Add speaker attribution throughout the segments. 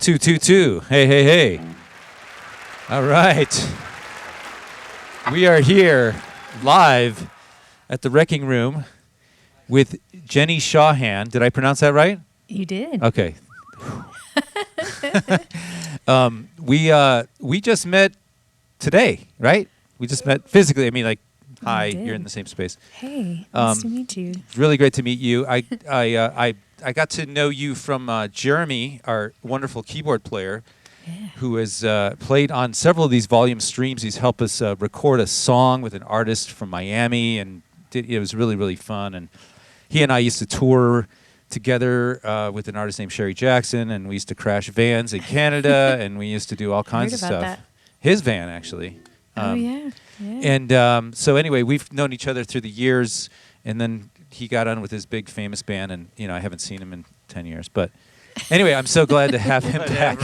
Speaker 1: 222. Hey, hey, hey. All right. We are here live at the Wreckingroom with Jenny Shawhan. Did I pronounce that right?
Speaker 2: You did.
Speaker 1: Okay. We just met today, right? We just met physically. I mean, like, hi, you're in the same space.
Speaker 2: Hey, nice to meet you.
Speaker 1: Really great to meet you. I got to know you from Jeremy, our wonderful keyboard player, who has played on several of these volume streams. He's helped us record a song with an artist from Miami, and it was really, really fun. And he and I used to tour together with an artist named Sherry Jackson, and we used to crash vans in Canada, and we used to do all kinds of stuff. That. His van, actually.
Speaker 2: Oh, yeah.
Speaker 1: And so anyway, we've known each other through the years, and then he got on with his big famous band, and I haven't seen him in 10 years. But anyway, I'm so glad to have him back.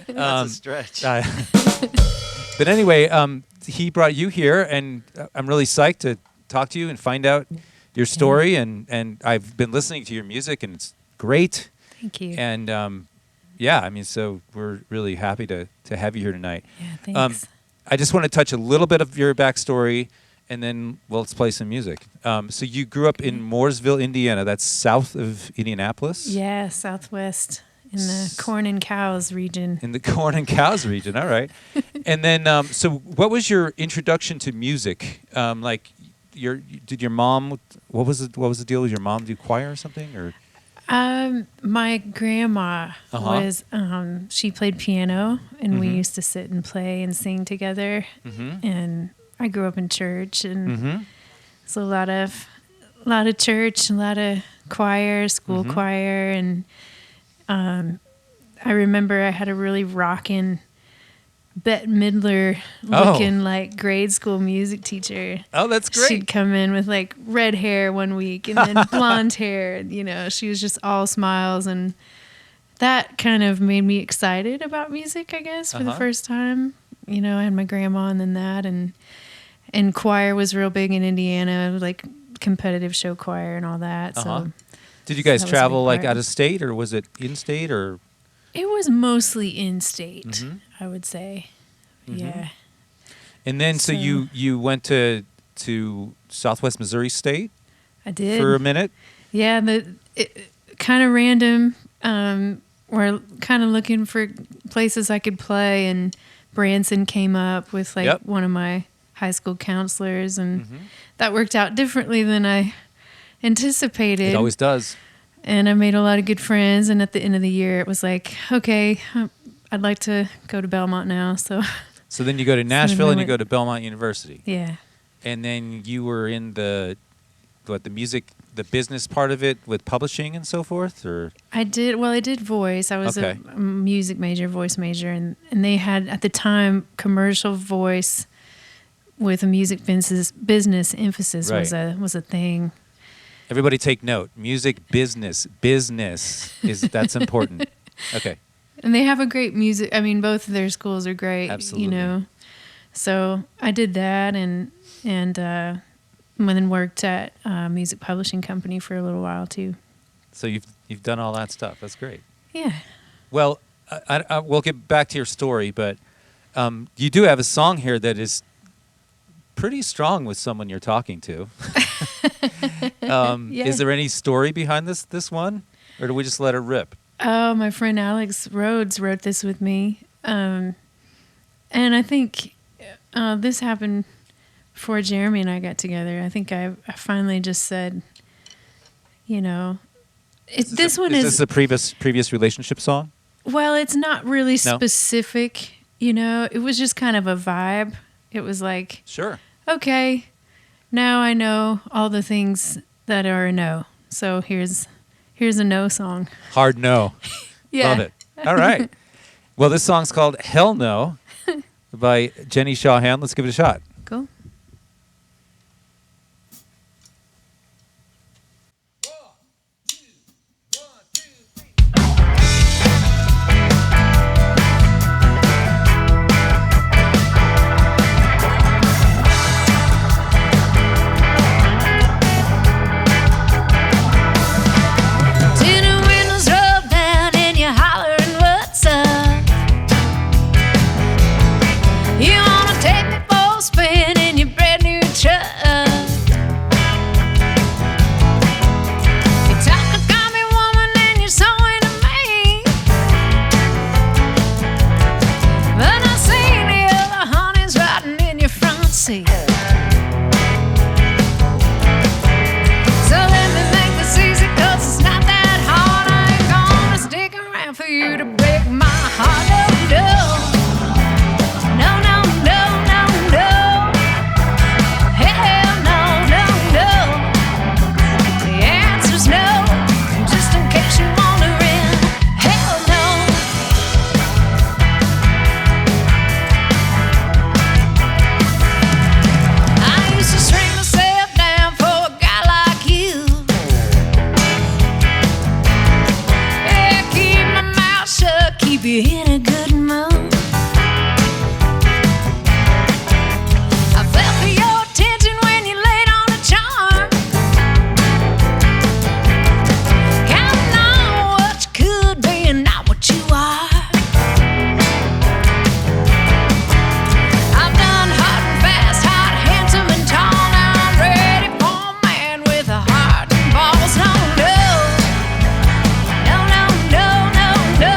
Speaker 3: That's a stretch.
Speaker 1: But anyway, he brought you here, and I'm really psyched to talk to you and find out your story. And I've been listening to your music, and it's great.
Speaker 2: Thank you.
Speaker 1: And so we're really happy to have you here tonight.
Speaker 2: Yeah, thanks.
Speaker 1: I just want to touch a little bit of your backstory, and then let's play some music. So you grew up in Mooresville, Indiana. That's south of Indianapolis?
Speaker 2: Yeah, southwest in the corn and cows region.
Speaker 1: In the corn and cows region, all right. And then, so what was your introduction to music? Did your mom? What was the deal? Did your mom do choir or something, or?
Speaker 2: My grandma was, she played piano, and we used to sit and play and sing together. And I grew up in church, and so a lot of church, a lot of choir, school choir, and I remember I had a really rockin' Bette Midler looking like grade school music teacher.
Speaker 1: Oh, that's great.
Speaker 2: She'd come in with like red hair one week and then blonde hair. She was just all smiles, and that kind of made me excited about music, I guess, for the first time. I had my grandma and then that, and choir was real big in Indiana, like competitive show choir and all that. So
Speaker 1: did you guys travel like out of state, or was it in state, or?
Speaker 2: It was mostly in state, I would say. Yeah.
Speaker 1: And then so you went to Southwest Missouri State?
Speaker 2: I did.
Speaker 1: For a minute? Yeah,
Speaker 2: kind of random. We're kind of looking for places I could play, and Branson came up with one of my high school counselors, and that worked out differently than I anticipated.
Speaker 1: It always does.
Speaker 2: And I made a lot of good friends, and at the end of the year, it was like, okay, I'd like to go to Belmont now. So
Speaker 1: then you go to Nashville, and you go to Belmont University.
Speaker 2: Yeah.
Speaker 1: And then you were in the music, the business part of it with publishing and so forth, or? I did
Speaker 2: voice. I was a music major, voice major, and they had, at the time, commercial voice with a music business emphasis was a thing.
Speaker 1: Everybody take note. Music business that's important. Okay.
Speaker 2: And they have a great music. I mean, both of their schools are great.
Speaker 1: Absolutely.
Speaker 2: So I did that, and then worked at a music publishing company for a little while too.
Speaker 1: So you've done all that stuff. That's great.
Speaker 2: Yeah.
Speaker 1: Well, we'll get back to your story, but you do have a song here that is pretty strong with someone you're talking to. Is there any story behind this one, or do we just let it rip?
Speaker 2: Oh, my friend Alex Rhodes wrote this with me, and I think this happened before Jeremy and I got together. I think I finally just said, is
Speaker 1: this a previous relationship song?
Speaker 2: Well, it's not really specific. It was just kind of a vibe. It was like,
Speaker 1: sure,
Speaker 2: okay, now I know all the things that are a no. So here's a no song.
Speaker 1: Hard no.
Speaker 2: Yeah.
Speaker 1: Love it. All right. Well, this song's called Hell No by Jenny Shawhan. Let's give it a shot.
Speaker 2: Cool.
Speaker 4: Tinted windows roll down and you holler
Speaker 2: you're in a good mood. I fell for your attention when you laid on the charm. Counting on what you could be and not what you are. I've done hard and fast, hot, handsome and tall. Now I'm ready for a man with a heart and balls. No, no. No, no, no, no, no.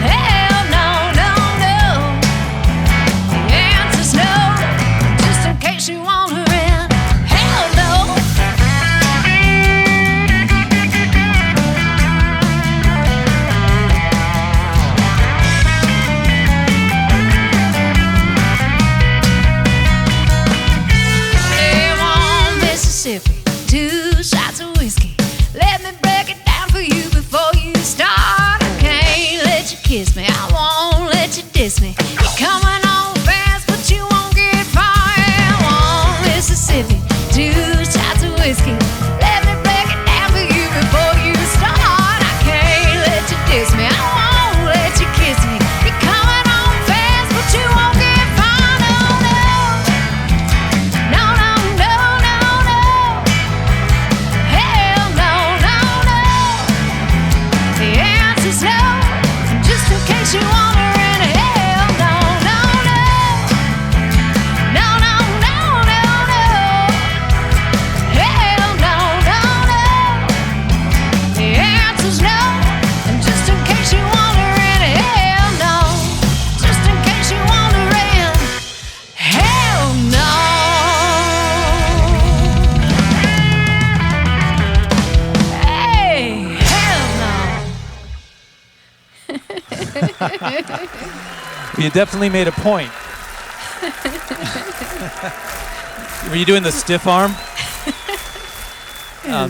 Speaker 2: Hell no, no, no. The answer's no. Just in case you're wondering, hell no. Live on Mississippi, 2 shots of whiskey. Let me break it down for you before you start. I can't let you kiss me, I won't let you diss me. You're coming on fast, but you won't get far. Yeah, on Mississippi, 2 shots of whiskey. Let me break it down for you before you start. I can't let you diss me, I won't let you kiss me. You're coming on fast, but you won't get far. No, no. No, no, no, no, no. Hell no, no, no. The answer's no. Just in case you're wondering, hell no, no, no. No, no, no, no, no. Hell no, no, no. The answer's no. And just in case you're wondering, hell no. Just in case you're wondering, hell no. Hey, hell no.
Speaker 1: You definitely made a point. Were you doing the stiff arm?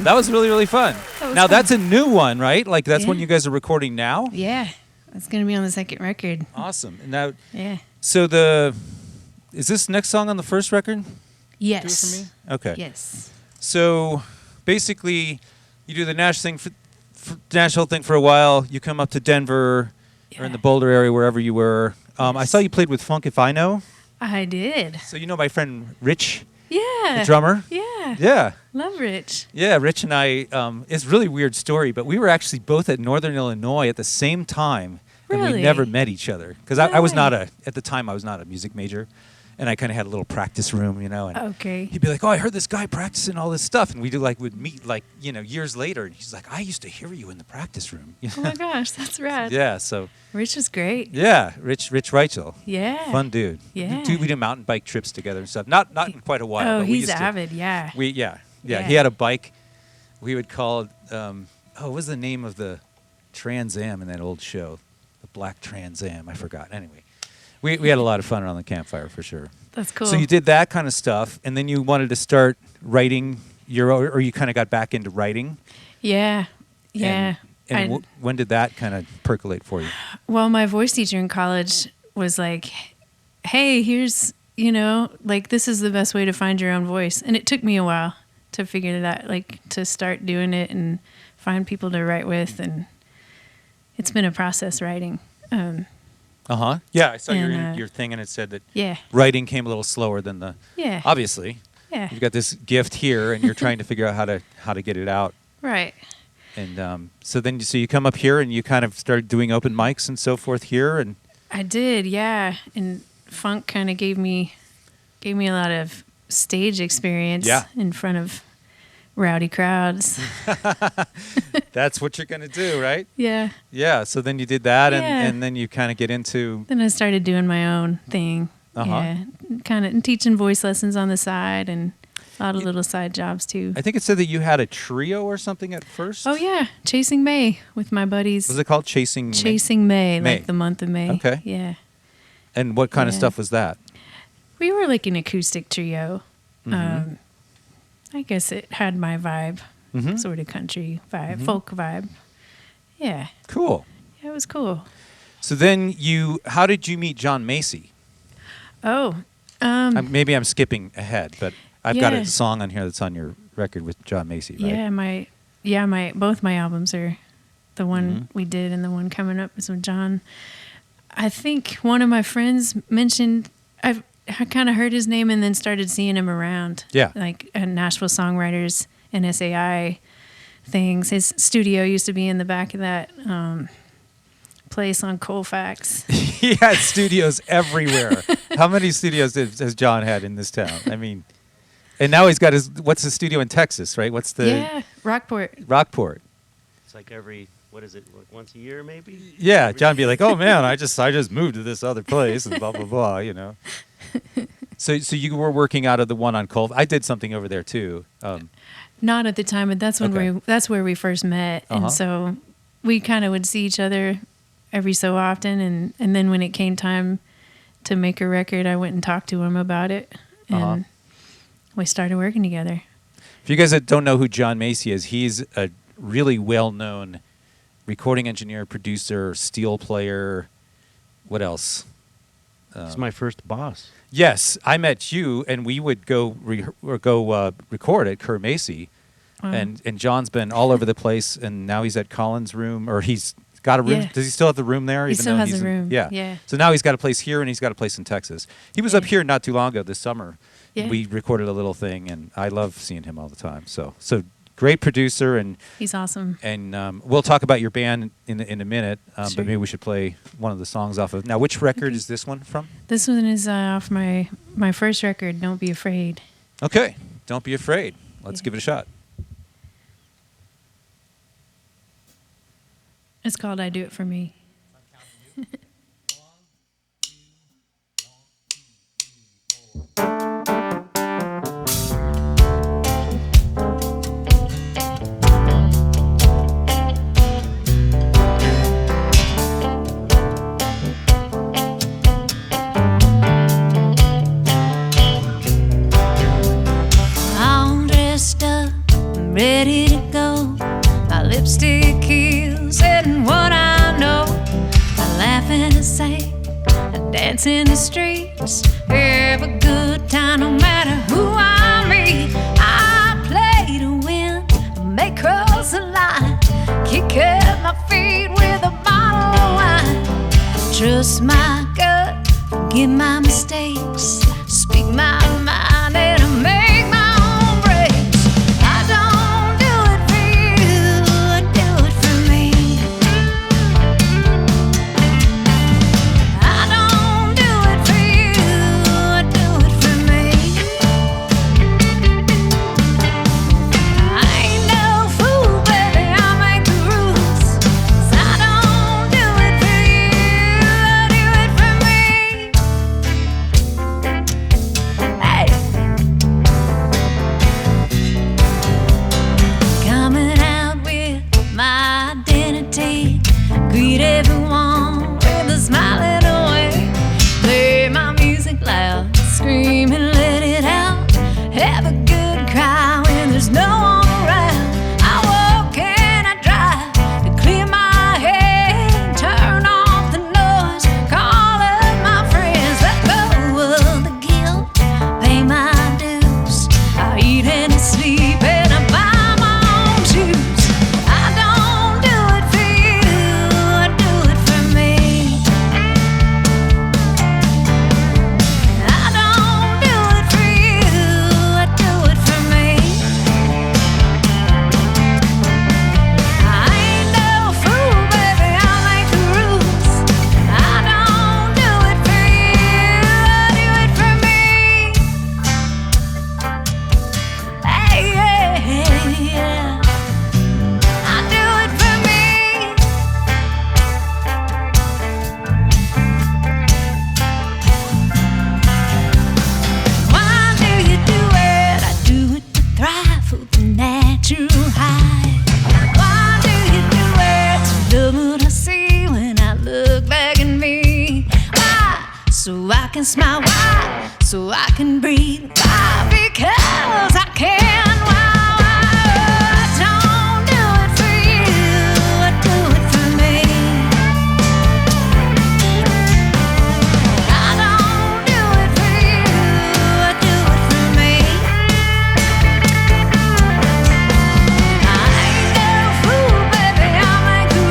Speaker 1: That was really, really fun.
Speaker 2: That was
Speaker 1: Now,
Speaker 2: fun.
Speaker 1: that's a new one, right? Like, that's when
Speaker 2: Yeah.
Speaker 1: you guys are recording now?
Speaker 2: Yeah, that's gonna be on the second record.
Speaker 1: Awesome. And now,
Speaker 2: Yeah.
Speaker 1: so is this next song on the first record?
Speaker 2: Yes.
Speaker 1: Do it for me? Okay.
Speaker 2: Yes.
Speaker 1: So basically, you do the Nashville thing for a while. You come up to Denver or in the Boulder area, wherever you were. I
Speaker 2: Yes.
Speaker 1: saw you played with Funk If I Know.
Speaker 2: I did.
Speaker 1: So you know my friend Rich,
Speaker 2: Yeah.
Speaker 1: the drummer?
Speaker 2: Yeah.
Speaker 1: Yeah.
Speaker 2: Love Rich.
Speaker 1: Yeah, Rich and I, it's a really weird story, but we were actually both at Northern Illinois at the same time. And we
Speaker 2: Really?
Speaker 1: never met each other. Because I was
Speaker 2: No
Speaker 1: not
Speaker 2: way.
Speaker 1: at the time, I was not a music major. And I kind of had a little practice room, you know. And
Speaker 2: Okay.
Speaker 1: he'd be like, "Oh, I heard this guy practicing all this stuff," and would meet years later. And he's like, "I used to hear you in the practice room."
Speaker 2: Oh my gosh, that's rad.
Speaker 1: Yeah. So
Speaker 2: Rich is great.
Speaker 1: yeah, Rich Reichel,
Speaker 2: Yeah.
Speaker 1: fun dude.
Speaker 2: Yeah.
Speaker 1: We did mountain bike trips together and stuff. Not in quite a while.
Speaker 2: Oh,
Speaker 1: but we
Speaker 2: he's
Speaker 1: used to.
Speaker 2: avid. Yeah.
Speaker 1: Yeah.
Speaker 2: Yeah.
Speaker 1: He had a bike. We would call it. What was the name of the Trans Am in that old show? The Black Trans Am. I forgot. Anyway, we had a lot of fun around the campfire for sure.
Speaker 2: That's cool.
Speaker 1: So you did that kind of stuff, and then you wanted to start writing or you kind of got back into writing.
Speaker 2: Yeah. Yeah.
Speaker 1: And when did that kind of percolate for you?
Speaker 2: Well, my voice teacher in college was like, "Hey, here's, this is the best way to find your own voice." And it took me a while to figure it out, like to start doing it and find people to write with. And it's been a process writing.
Speaker 1: Yeah, I saw
Speaker 2: And,
Speaker 1: your thing, and it said that
Speaker 2: Yeah.
Speaker 1: writing came a little slower than the.
Speaker 2: Yeah.
Speaker 1: Obviously,
Speaker 2: Yeah.
Speaker 1: you've got this gift here, and you're trying to figure out how to get it out.
Speaker 2: Right.
Speaker 1: And so you come up here, and you kind of started doing open mics and so forth here, and.
Speaker 2: I did, yeah. And funk kind of gave me a lot of stage experience in front of rowdy crowds.
Speaker 1: That's what you're gonna do, right?
Speaker 2: Yeah.
Speaker 1: Yeah. So then you did that,
Speaker 2: Yeah.
Speaker 1: and then you kind of get into.
Speaker 2: Then I started doing my own thing. Yeah. Kind of teaching voice lessons on the side and a lot of little side jobs too.
Speaker 1: I think it said that you had a trio or something at first.
Speaker 2: Oh yeah, Chasing May with my buddies.
Speaker 1: Was it called Chasing?
Speaker 2: Chasing May,
Speaker 1: May.
Speaker 2: like the month of May.
Speaker 1: Okay.
Speaker 2: Yeah.
Speaker 1: And what kind of
Speaker 2: Yeah.
Speaker 1: stuff was that?
Speaker 2: We were like an acoustic trio.
Speaker 1: Mm-hmm.
Speaker 2: I guess it had my vibe,
Speaker 1: Mhm.
Speaker 2: sort of country vibe,
Speaker 1: Mhm.
Speaker 2: folk vibe. Yeah.
Speaker 1: Cool.
Speaker 2: Yeah, it was cool.
Speaker 1: So then how did you meet John Macy?
Speaker 2: Oh,
Speaker 1: Maybe I'm skipping ahead, but I've got
Speaker 2: Yeah.
Speaker 1: a song on here that's on your record with John Macy, right?
Speaker 2: yeah, both my albums are The one we did and the one coming up is with John. I think one of my friends mentioned, I kind of heard his name and then started seeing him around.
Speaker 1: Yeah.
Speaker 2: Like at Nashville Songwriters and SAI things. His studio used to be in the back of that place on Colfax.
Speaker 1: He had studios everywhere. How many studios has John had in this town? I mean, and now he's got what's the studio in Texas, right? What's the...
Speaker 2: Yeah, Rockport.
Speaker 1: Rockport.
Speaker 3: It's like what is it, once a year maybe?
Speaker 1: Yeah, John be like, oh man, I just moved to this other place and blah, blah, blah, you know. So you were working out of the one on Colfax. I did something over there too.
Speaker 2: Not at the time, but that's when that's where we first met. And so we kind of would see each other every so often. And then when it came time to make a record, I went and talked to him about it. And we started working together.
Speaker 1: For you guys that don't know who John Macy is, he's a really well-known recording engineer, producer, steel player. What else?
Speaker 3: He's my first boss.
Speaker 1: Yes, I met you, and we would go record at Kerr Macy, and John's been all over the place, and now he's at Colin's room, or he's got a room.
Speaker 2: Yeah.
Speaker 1: Does he still have the room there?
Speaker 2: He still has a room.
Speaker 1: Yeah. So now he's got a place here, and he's got a place in Texas. He was up here not too long ago this summer.
Speaker 2: Yeah.
Speaker 1: We recorded a little thing, and I love seeing him all the time. So great producer, and
Speaker 2: he's awesome.
Speaker 1: And we'll talk about your band in a minute,
Speaker 2: Sure.
Speaker 1: but maybe we should play one of the songs off of. Now, which record is this one from?
Speaker 2: This one is off my first record, Don't Be Afraid.
Speaker 1: Okay, Don't Be Afraid. Let's give it a shot.
Speaker 2: It's called I Do It For Me.
Speaker 4: Ready to go. My lipstick heals and what I know. I laugh and I sing, I dance in the streets. Have a good time no matter who I meet. I play to win, I may cross the line. Kick up my feet with a bottle of wine. Trust my gut, forgive my mistakes. Speak my mind and I make my own breaks. I don't do it for you, I do it for me. I don't do it for you, I do it for me. I ain't no fool, baby, I make the rules. 'Cause I don't do it for you, I do it for me. Hey. Coming out with my identity. Greet everyone with a smiling away. Play my music loud, scream and let it out. Have a good cry when there's no one around. I walk and I drive to clear my head. Turn off the noise, call up my friends. Let go of the guilt, pay my dues. I eat and I sleep and I buy my own shoes. I don't do it for you, I do it for me. I don't do it for you, I do it for me. I ain't no fool, baby, I make the rules. I don't do it for you, I do it for me. Hey, yeah. I do it for me. Why do you do it? I do it to thrive for the natural high. Why do you do it? To love what I see when I look back at me. Why? So I can smile. Why? So I can breathe. Why? Because I can. Why? I don't do it for you, I do it for me. I don't do it for you, I do it for me. I ain't no fool, baby, I make the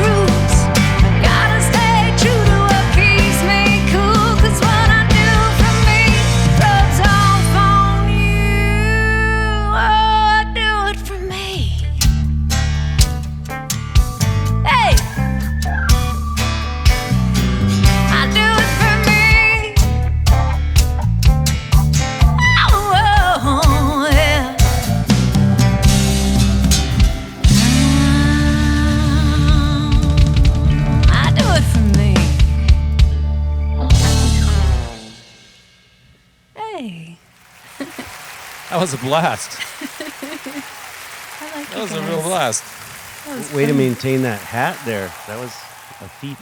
Speaker 1: That was a blast.
Speaker 2: I like
Speaker 1: That was a real blast.
Speaker 3: Way to maintain that hat there. That was a feat.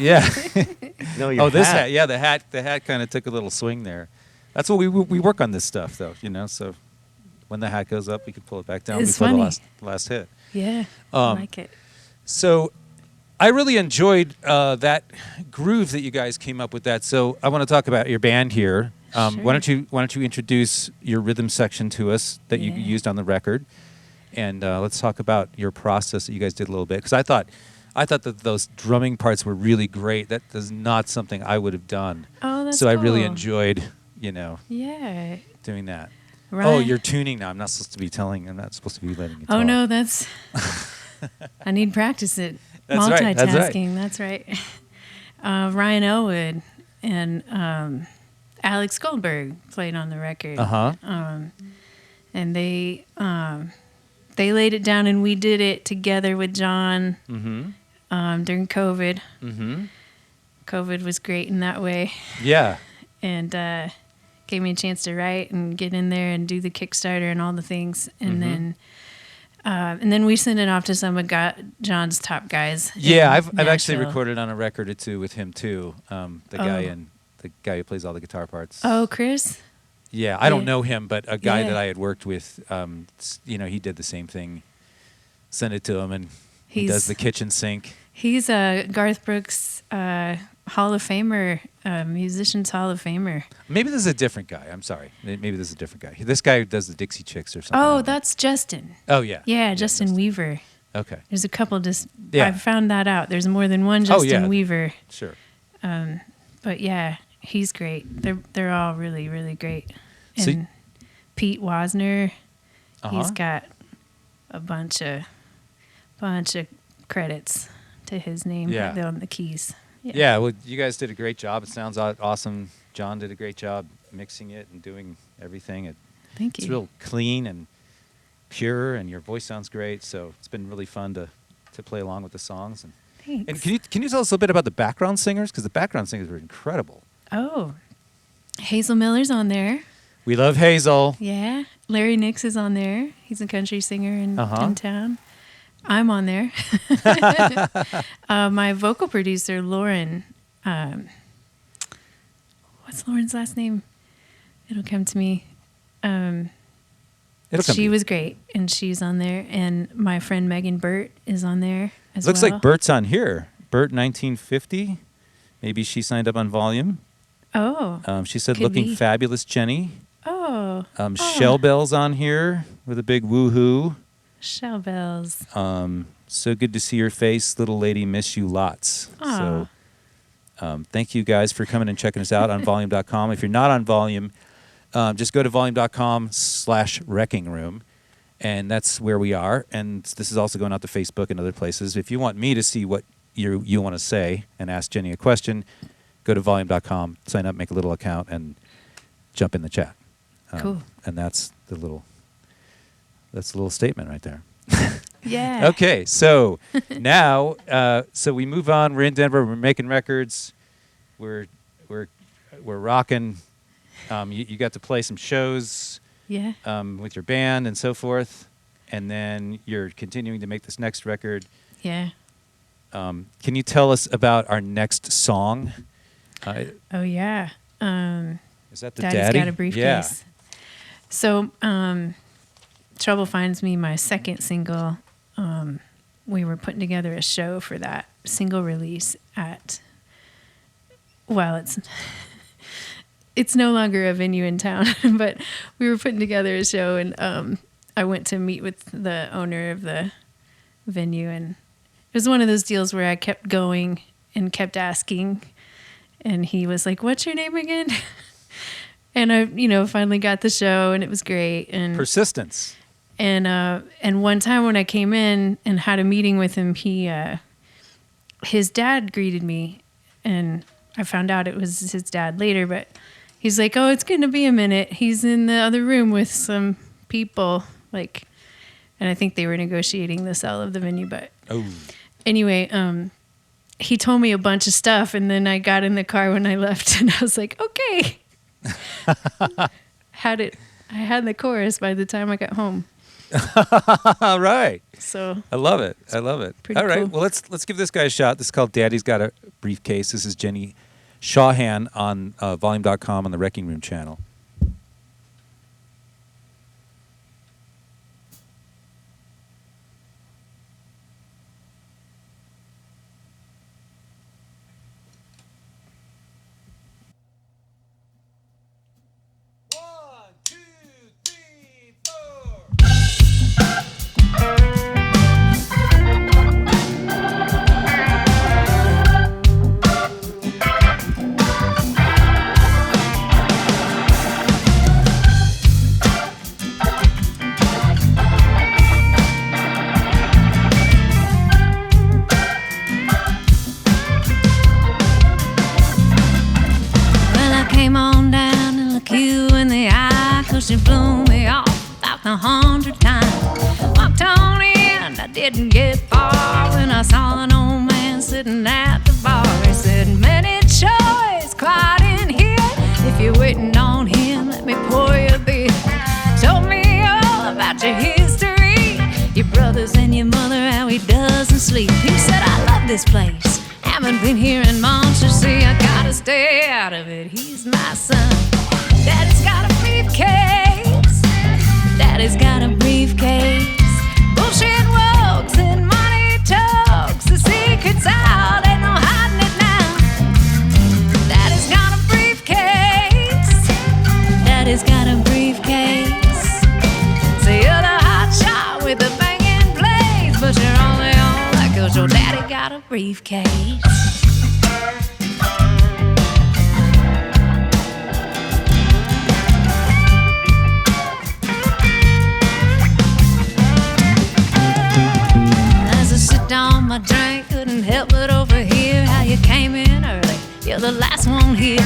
Speaker 1: Yeah.
Speaker 3: No, your
Speaker 1: This
Speaker 3: hat.
Speaker 1: hat. Yeah, the hat kind of took a little swing there. That's what we work on this stuff, though. So when the hat goes up, we can pull it back down
Speaker 2: It's
Speaker 1: before
Speaker 2: funny.
Speaker 1: the last hit.
Speaker 2: Yeah, I like it.
Speaker 1: So I really enjoyed that groove that you guys came up with. That. So I want to talk about your band here.
Speaker 2: Sure.
Speaker 1: Why don't you introduce your rhythm section to us that you
Speaker 2: Yeah.
Speaker 1: used on the record, and let's talk about your process that you guys did a little bit, because I thought that those drumming parts were really great. That is not something I would have done.
Speaker 2: Oh, that's
Speaker 1: so I really
Speaker 2: cool.
Speaker 1: enjoyed,
Speaker 2: Yeah.
Speaker 1: doing that.
Speaker 2: Right.
Speaker 1: Oh, you're tuning now. I'm not supposed to be letting you talk.
Speaker 2: Oh no, that's. I need practice at
Speaker 1: That's
Speaker 2: multitasking.
Speaker 1: right,
Speaker 2: That's right. Ryan Elwood and Alex Goldberg played on the record. And they laid it down, and we did it together with John during COVID.
Speaker 1: Mm-hmm.
Speaker 2: COVID was great in that way,
Speaker 1: Yeah.
Speaker 2: and gave me a chance to write and get in there and do the Kickstarter and all the things, and then we sent it off to some of John's top guys.
Speaker 1: Yeah,
Speaker 2: in
Speaker 1: I've actually
Speaker 2: Nashville.
Speaker 1: recorded on a record or two with him too. The guy who plays all the guitar parts.
Speaker 2: Oh, Chris.
Speaker 1: Yeah, I don't
Speaker 2: Yeah.
Speaker 1: know him, but a guy
Speaker 2: Yeah.
Speaker 1: that I had worked with, he did the same thing. Sent it to him, and he does
Speaker 2: He's-
Speaker 1: the kitchen sink.
Speaker 2: He's a Garth Brooks Hall of Famer, Musicians Hall of Famer.
Speaker 1: Maybe this is a different guy. I'm sorry. Maybe this is a different guy. This guy does the Dixie Chicks or something.
Speaker 2: Oh, that's Justin.
Speaker 1: Oh, yeah.
Speaker 2: Yeah, Justin Weaver.
Speaker 1: Okay.
Speaker 2: There's a couple.
Speaker 1: Yeah.
Speaker 2: I found that out. There's more than one Justin
Speaker 1: yeah.
Speaker 2: Weaver.
Speaker 1: Sure.
Speaker 2: But yeah, he's great. They're all really, really great.
Speaker 1: So-
Speaker 2: And Pete Wozner,
Speaker 1: Uh-huh.
Speaker 2: he's got a bunch of credits to his name
Speaker 1: Yeah.
Speaker 2: on the keys.
Speaker 1: Yeah, well, you guys did a great job. It sounds awesome. John did a great job mixing it and doing everything.
Speaker 2: Thank you.
Speaker 1: It's real clean and pure, and your voice sounds great. So it's been really fun to play along with the songs. And
Speaker 2: Thanks.
Speaker 1: can you tell us a little bit about the background singers? Because the background singers were incredible.
Speaker 2: Oh, Hazel Miller's on there.
Speaker 1: We love Hazel.
Speaker 2: Yeah. Larry Nix is on there. He's a country singer in town. I'm on there. My vocal producer, Lauren. What's Lauren's last name? It'll come to me. She was great, and she's on there. And my friend Megan Burt is on there as
Speaker 1: Looks
Speaker 2: well.
Speaker 1: like Bert's on here. Bert 1950. Maybe she signed up on Volume.
Speaker 2: Oh.
Speaker 1: She said,
Speaker 2: Could
Speaker 1: "Looking
Speaker 2: be.
Speaker 1: fabulous, Jenny."
Speaker 2: Oh.
Speaker 1: Shell Bell's on here with a big woohoo.
Speaker 2: Shell bells.
Speaker 1: So good to see your face, little lady. Miss you lots.
Speaker 2: Aw.
Speaker 1: So thank you guys for coming and checking us out on volume.com. If you're not on Volume, just go to volume.com/Wreckingroom, and that's where we are. And this is also going out to Facebook and other places. If you want me to see what you want to say and ask Jenny a question, go to volume.com, sign up, make a little account, and jump in the chat.
Speaker 2: Cool.
Speaker 1: And that's a little statement right there.
Speaker 2: Yeah.
Speaker 1: Okay, so now, so we move on. We're in Denver. We're making records. We're rocking. You got to play some shows.
Speaker 2: Yeah.
Speaker 1: With your band and so forth, and then you're continuing to make this next record.
Speaker 2: Yeah.
Speaker 1: Can you tell us about our next song?
Speaker 2: Oh, yeah.
Speaker 1: Is that the
Speaker 2: Daddy's
Speaker 1: Daddy?
Speaker 2: Got a Briefcase.
Speaker 1: Yeah.
Speaker 2: So, Trouble Finds Me, my second single, we were putting together a show for that single release it's no longer a venue in town, but we were putting together a show, and I went to meet with the owner of the venue, and it was one of those deals where I kept going and kept asking, and he was like, "What's your name again?" And I, finally got the show, and it was great. And
Speaker 1: Persistence.
Speaker 2: And one time when I came in and had a meeting with him, his dad greeted me, and I found out it was his dad later. But he's like, "Oh, it's gonna be a minute. He's in the other room with some people, and I think they were negotiating the sale of the venue. But anyway, he told me a bunch of stuff, and then I got in the car when I left, and I was like, okay. Had it I had the chorus by the time I got home.
Speaker 1: All right.
Speaker 2: So
Speaker 1: I love it. I love it.
Speaker 2: Pretty
Speaker 1: All right.
Speaker 2: cool.
Speaker 1: Well, let's give this guy a shot. This is called Daddy's Got a Briefcase. This is Jenny Shawhan on volume.com on the Wreckingroom channel.
Speaker 4: She blew me off about 100 times. Walked on in, I didn't get far when I saw an old man sitting at the bar. He said, "Many choice, quiet in here. If you're waiting on him, let me pour you a beer." Told me all about your history, your brothers and your mother, how he doesn't sleep. He said, "I love this place, haven't been here in months. You see, I gotta stay out of it. He's my son. Daddy's got a briefcase. Daddy's got a briefcase. Bullshit walks and money talks. The secret's out, ain't no hiding it now. Daddy's got a briefcase. Daddy's got a briefcase. So you're the hot shot with the banging blades, but you're only on that 'cause your daddy got a briefcase. On my drink, couldn't help but overhear how you came in early. You're the last one here.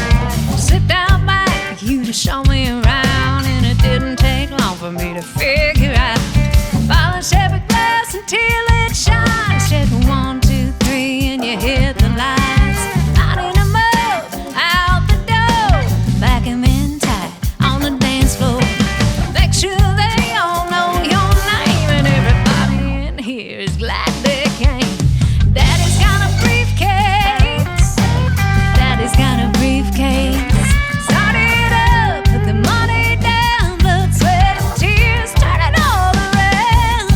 Speaker 4: Slipped out back, you to show me around, and it didn't take long for me to figure out. Polish every glass until it shines. Check 1, 2, 3, and you hit the lights. Out in the mud, out the door, back 'em in tight on the dance floor. Make sure they all know your name, and everybody in here is glad they came. Daddy's got a briefcase. Daddy's got a briefcase. Started up, put the money down, blood, sweat, and tears, turn it all around.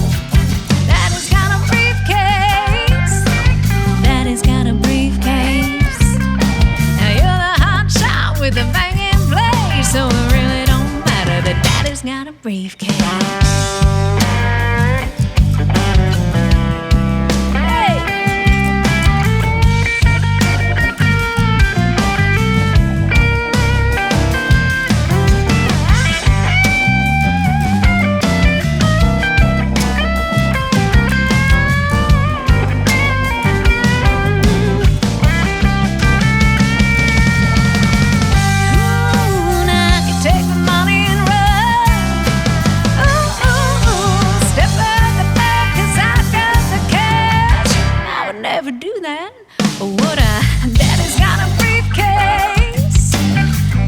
Speaker 4: Daddy's got a briefcase. Daddy's got a briefcase. Now you're the hot shot with the banging blade, so it really don't matter that Daddy's got a briefcase. Daddy's got a briefcase.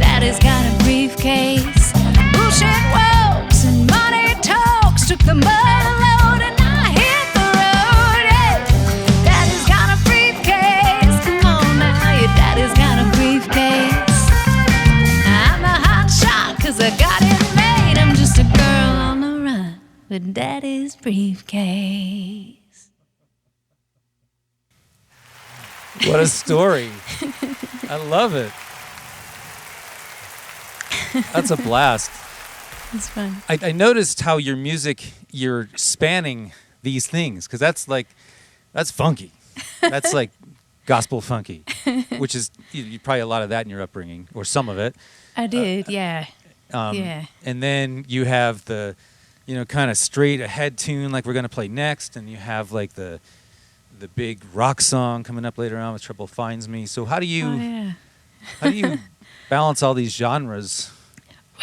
Speaker 4: Daddy's got a briefcase. Bullshit walks and money talks. Took the mud load and I hit the road. Yeah. Daddy's got a briefcase. Come on now, your daddy's got a briefcase. I'm a hot shot 'cause I got it made. I'm just a girl on the run with Daddy's briefcase.
Speaker 1: What a story. I love it. That's a blast.
Speaker 2: it's fun.
Speaker 1: I noticed how your music, you're spanning these things, because that's funky. That's like gospel funky, which is you probably a lot of that in your upbringing, or some of it.
Speaker 2: I did, yeah. Yeah.
Speaker 1: And then you have the, kind of straight ahead tune like we're going to play next, and you have like the big rock song coming up later on with Trouble Finds Me. So how do you how do you balance all these genres?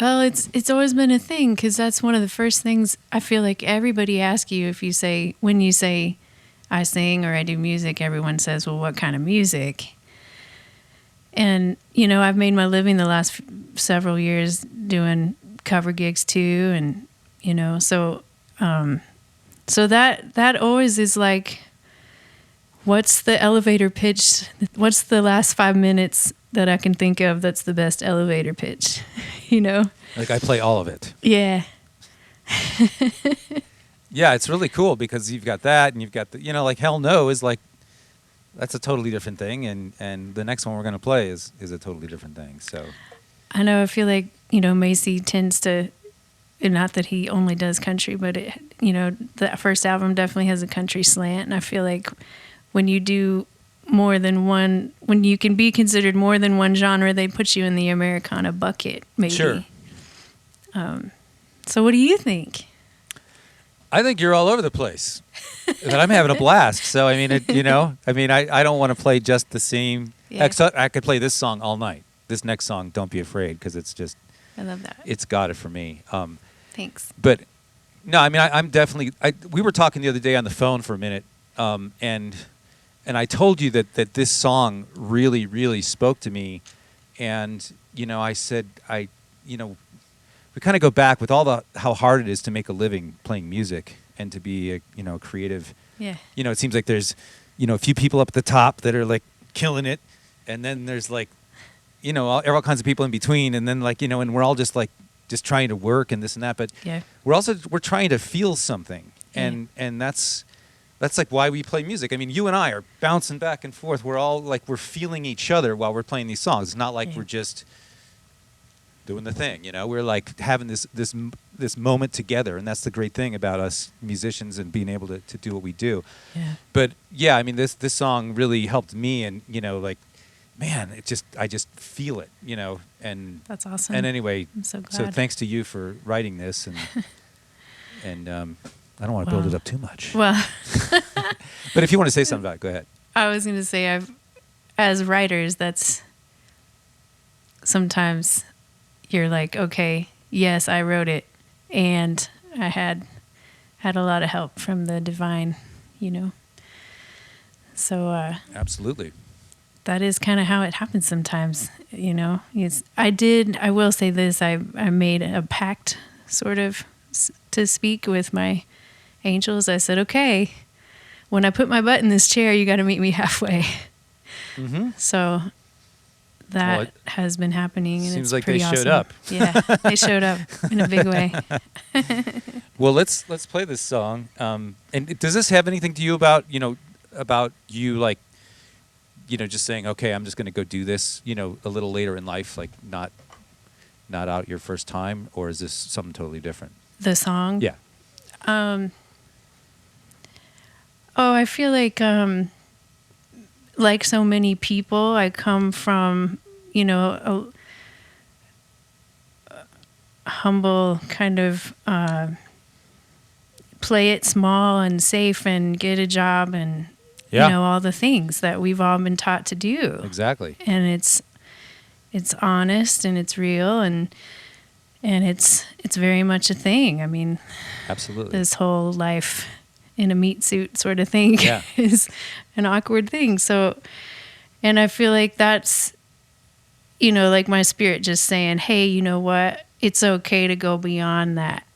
Speaker 2: Well, it's always been a thing, because that's one of the first things I feel like everybody asks you when you say I sing or I do music. Everyone says, "Well, what kind of music?" And I've made my living the last several years doing cover gigs too, and so that always is like, what's the elevator pitch? What's the last 5 minutes that I can think of that's the best elevator pitch?
Speaker 1: Like I play all of it.
Speaker 2: Yeah.
Speaker 1: Yeah, it's really cool because you've got that, and you've got the, like Hell No is like, that's a totally different thing, and the next one we're going to play is a totally different thing. So
Speaker 2: I know, I feel like, Macy tends to, not that he only does country, but the first album definitely has a country slant, and I feel like when you do more than one, when you can be considered more than one genre, they put you in the Americana bucket, maybe.
Speaker 1: Sure.
Speaker 2: So what do you think?
Speaker 1: I think you're all over the place. But I'm having a blast. So I mean, I don't want to play just the same.
Speaker 2: Yeah.
Speaker 1: I could play this song all night. This next song, Don't Be Afraid, because it's just.
Speaker 2: I love that.
Speaker 1: It's got it for me.
Speaker 2: Thanks.
Speaker 1: But no, I mean, I'm definitely. We were talking the other day on the phone for a minute, and I told you that this song really, really spoke to me, and I said we kind of go back with all how hard it is to make a living playing music and to be a creative.
Speaker 2: Yeah.
Speaker 1: It seems like there's a few people up at the top that are like killing it, and then there's like all kinds of people in between, and then like and we're all just trying to work and this and that, but
Speaker 2: yeah,
Speaker 1: we're trying to feel something, and that's like why we play music. I mean, you and I are bouncing back and forth. We're all like we're feeling each other while we're playing these songs. It's not like we're just doing the thing, We're like having this moment together, and that's the great thing about us musicians and being able to do what we do.
Speaker 2: Yeah.
Speaker 1: But yeah, I mean, this song really helped me, and like, man, I just feel it, and
Speaker 2: that's awesome.
Speaker 1: And anyway,
Speaker 2: I'm so glad.
Speaker 1: So thanks to you for writing this, and I don't want to build it up too much.
Speaker 2: Well,
Speaker 1: but if you want to say something about it, go ahead.
Speaker 2: I was going to say, as writers, that's sometimes you're like, okay, yes, I wrote it, and I had a lot of help from the divine, So
Speaker 1: Absolutely.
Speaker 2: That is kind of how it happens sometimes, I will say this, I made a pact sort of to speak with my angels. I said, okay, when I put my butt in this chair, you got to meet me halfway. Mm-hmm. So that has been happening, and
Speaker 1: seems
Speaker 2: it's
Speaker 1: like
Speaker 2: pretty
Speaker 1: they
Speaker 2: awesome.
Speaker 1: showed up.
Speaker 2: Yeah, they showed up in a big way.
Speaker 1: Well, let's play this song. And does this have anything to you about you like, just saying, okay, I'm just going to go do this, a little later in life, like not out your first time, or is this something totally different?
Speaker 2: The song?
Speaker 1: Yeah.
Speaker 2: I feel like so many people, I come from, a humble kind of play it small and safe and get a job and, all the things that we've all been taught to do.
Speaker 1: Exactly.
Speaker 2: And it's honest and it's real and it's very much a thing. I mean,
Speaker 1: absolutely.
Speaker 2: This whole life in a meat suit sort of thing is an awkward thing. So, and I feel like that's, like my spirit just saying, hey, you know what? It's okay to go beyond that,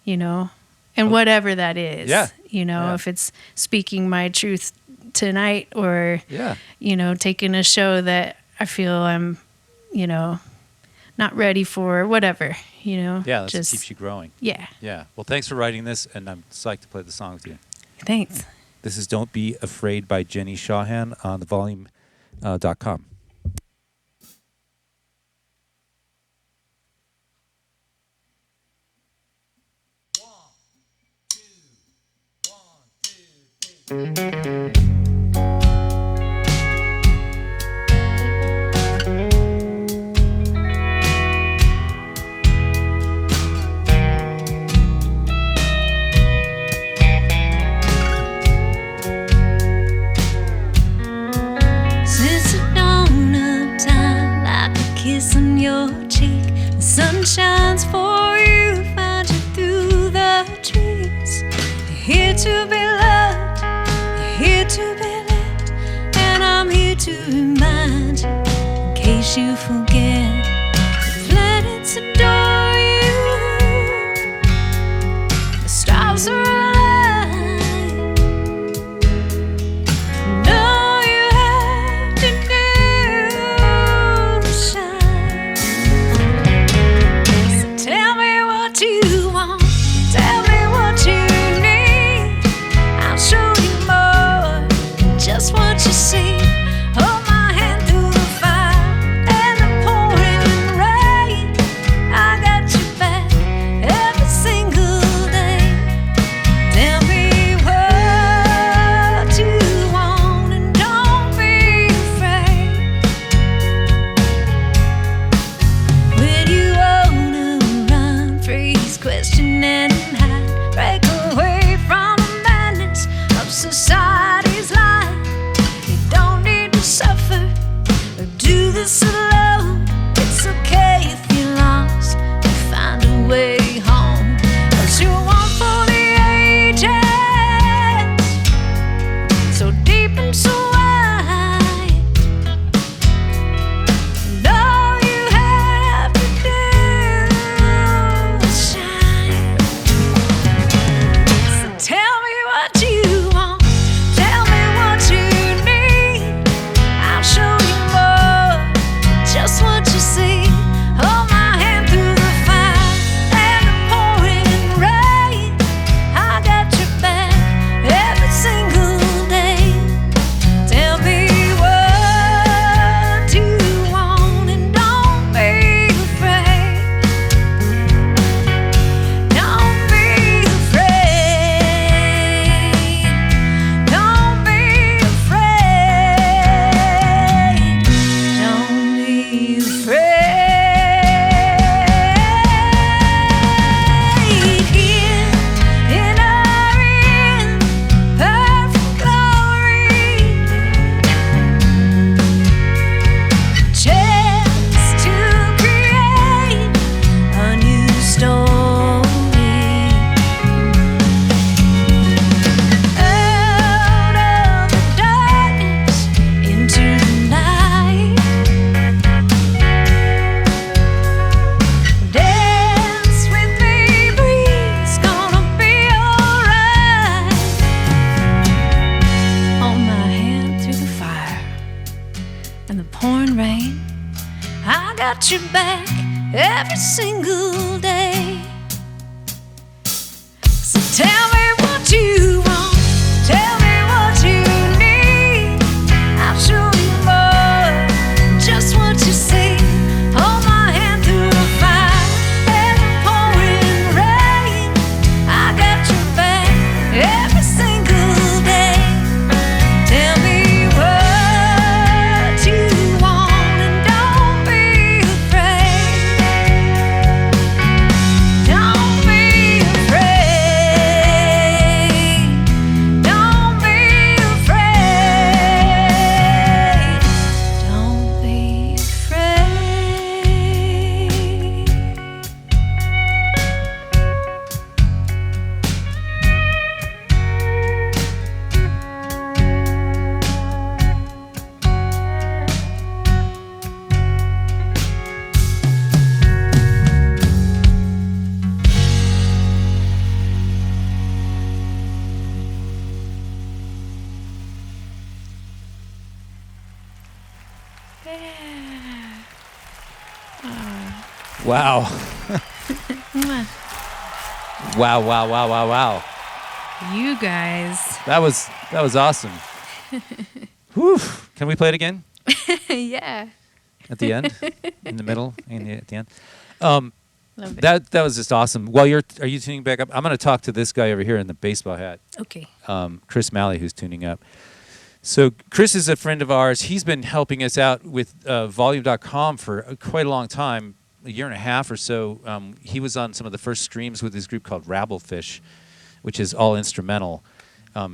Speaker 2: and whatever that is, if it's speaking my truth tonight or, taking a show that I feel I'm, not ready for, whatever, Yeah,
Speaker 1: that just keeps you growing.
Speaker 2: Yeah.
Speaker 1: Yeah. Well, thanks for writing this, and I'm psyched to play the song with you.
Speaker 2: Thanks.
Speaker 1: This is Don't Be Afraid by Jenny Shawhan on thevolume.com.
Speaker 4: Since the dawn of time, like a kiss on your cheek, the sun shines for you, find you through the trees. You're here to be loved, you're here to be left, and I'm here to remind you, in case you forget, the planets adore got your back every single day. So tell me what you want, tell me what you need. I'll show you more, just what you see. Hold my hand through the fire and the pouring rain. I got your back every single day. Tell me what you want and don't be afraid. Don't be afraid. Don't be afraid. Don't be
Speaker 1: Wow.
Speaker 2: Mwah.
Speaker 1: Wow.
Speaker 2: You guys.
Speaker 1: That was awesome. Whew. Can we play it again?
Speaker 2: Yeah.
Speaker 1: At the end? In the middle? At the end?
Speaker 2: Love it.
Speaker 1: That was just awesome. While are you tuning back up? I'm going to talk to this guy over here in the baseball hat.
Speaker 2: Okay.
Speaker 1: Chris Malley, who's tuning up. So Chris is a friend of ours. He's been helping us out with Volume.com for quite a long time, a year and a half or so. He was on some of the first streams with his group called Rabblefish, which is all instrumental.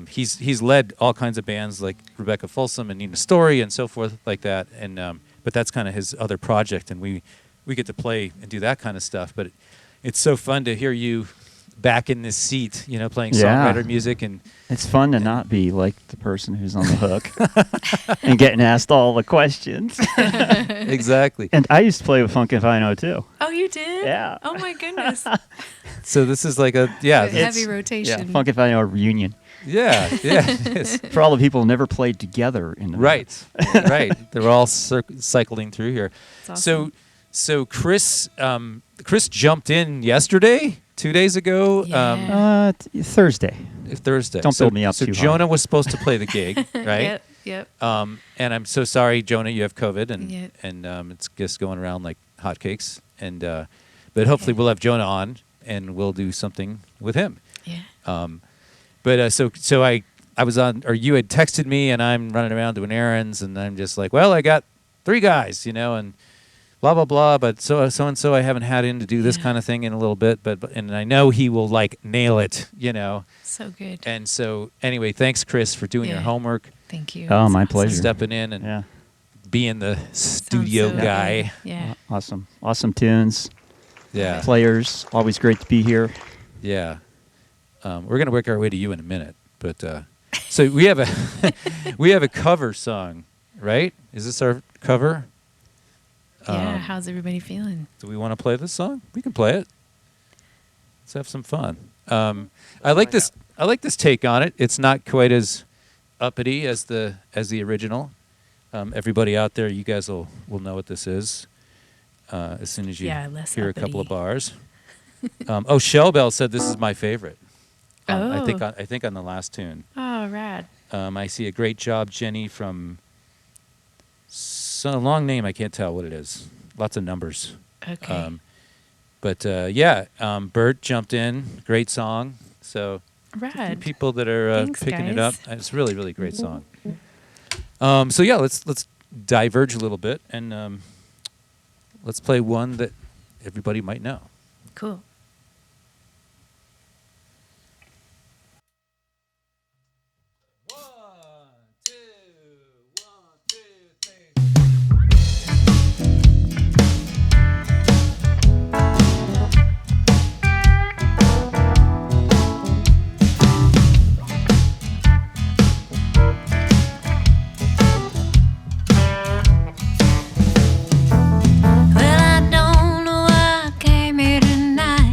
Speaker 1: He's led all kinds of bands like Rebecca Folsom and Nina Story and so forth like that. And but that's kind of his other project, and we get to play and do that kind of stuff. But it's so fun to hear you back in this seat, playing songwriter music. And
Speaker 5: it's fun to not be like the person who's on the hook and getting asked all the questions.
Speaker 1: Exactly.
Speaker 5: And I used to play with Funkifino too.
Speaker 2: Oh, you did?
Speaker 5: Yeah.
Speaker 2: Oh my goodness.
Speaker 1: So this is like a
Speaker 2: Heavy rotation.
Speaker 5: Yeah, Funkifino reunion.
Speaker 1: Yeah, it is.
Speaker 5: For all the people who never played together in the
Speaker 1: Right. They're all cycling through here.
Speaker 2: That's awesome.
Speaker 1: So Chris jumped in yesterday, 2 days ago.
Speaker 2: Yeah.
Speaker 5: Thursday.
Speaker 1: Thursday.
Speaker 5: Don't build me up
Speaker 1: so
Speaker 5: too
Speaker 1: Jonah
Speaker 5: high.
Speaker 1: was supposed to play the gig, right?
Speaker 2: Yep.
Speaker 1: And I'm so sorry, Jonah, you have COVID, and
Speaker 2: Yep.
Speaker 1: it's just going around like hotcakes. And but hopefully we'll have Jonah on, and we'll do something with him.
Speaker 2: Yeah.
Speaker 1: But so I was on, or you had texted me, and I'm running around doing errands, and I'm just like, well, I got 3 guys, and blah blah blah. But so and so I haven't had in to do this kind of thing in a little bit, but and I know he will like nail it,
Speaker 2: So good.
Speaker 1: And so anyway, thanks Chris for doing your
Speaker 2: Yeah.
Speaker 1: homework,
Speaker 2: Thank you.
Speaker 5: Oh,
Speaker 2: That's
Speaker 5: my
Speaker 2: awesome.
Speaker 5: pleasure.
Speaker 1: stepping in and
Speaker 5: Yeah.
Speaker 1: being the studio
Speaker 2: Sounds so
Speaker 1: guy.
Speaker 2: good. Yeah.
Speaker 5: Awesome tunes.
Speaker 1: Yeah,
Speaker 5: Players. Always great to be here.
Speaker 1: yeah. We're gonna work our way to you in a minute, but so we have a cover song, right? Is this our cover?
Speaker 2: Yeah. How's everybody feeling?
Speaker 1: Do we want to play this song? We can play it. Let's have some fun. I like this. I like this take on it. It's not quite as uppity as the original. Everybody out there, you guys will know what this is as soon as you
Speaker 2: less
Speaker 1: hear a couple of
Speaker 2: uppity.
Speaker 1: bars. Shell Bell said this is my favorite. I think
Speaker 2: Oh.
Speaker 1: I think on the last tune.
Speaker 2: Oh, rad.
Speaker 1: I see a great job, Jenny, from a long name. I can't tell what it is. Lots of numbers.
Speaker 2: Okay.
Speaker 1: Bert jumped in. Great song. So a few
Speaker 2: Rad.
Speaker 1: people that are
Speaker 2: Thanks,
Speaker 1: picking it up.
Speaker 2: guys.
Speaker 1: It's really, really great song. Let's diverge a little bit and let's play one that everybody might know.
Speaker 2: Cool.
Speaker 4: Well, I don't know why I came here tonight.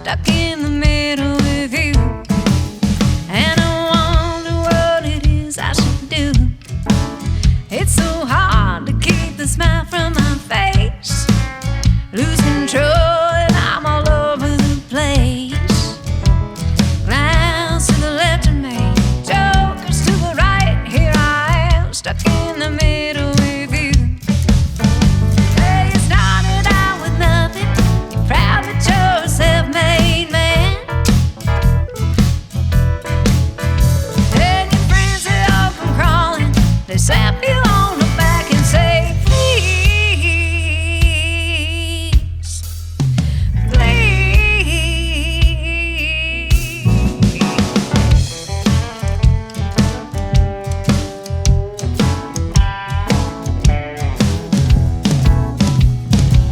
Speaker 4: stuck in the middle with you. And I wonder what it is I should do. It's so hard to keep the smile from my face. Lose control and I'm all over the place. Clowns to the left of me, jokers to the right. Here I am, stuck in the middle with you. Hey, you started out with nothing. You're proud that you're a self-made man. And your friends, they all come crawling. They slap you on the back and say, please, please.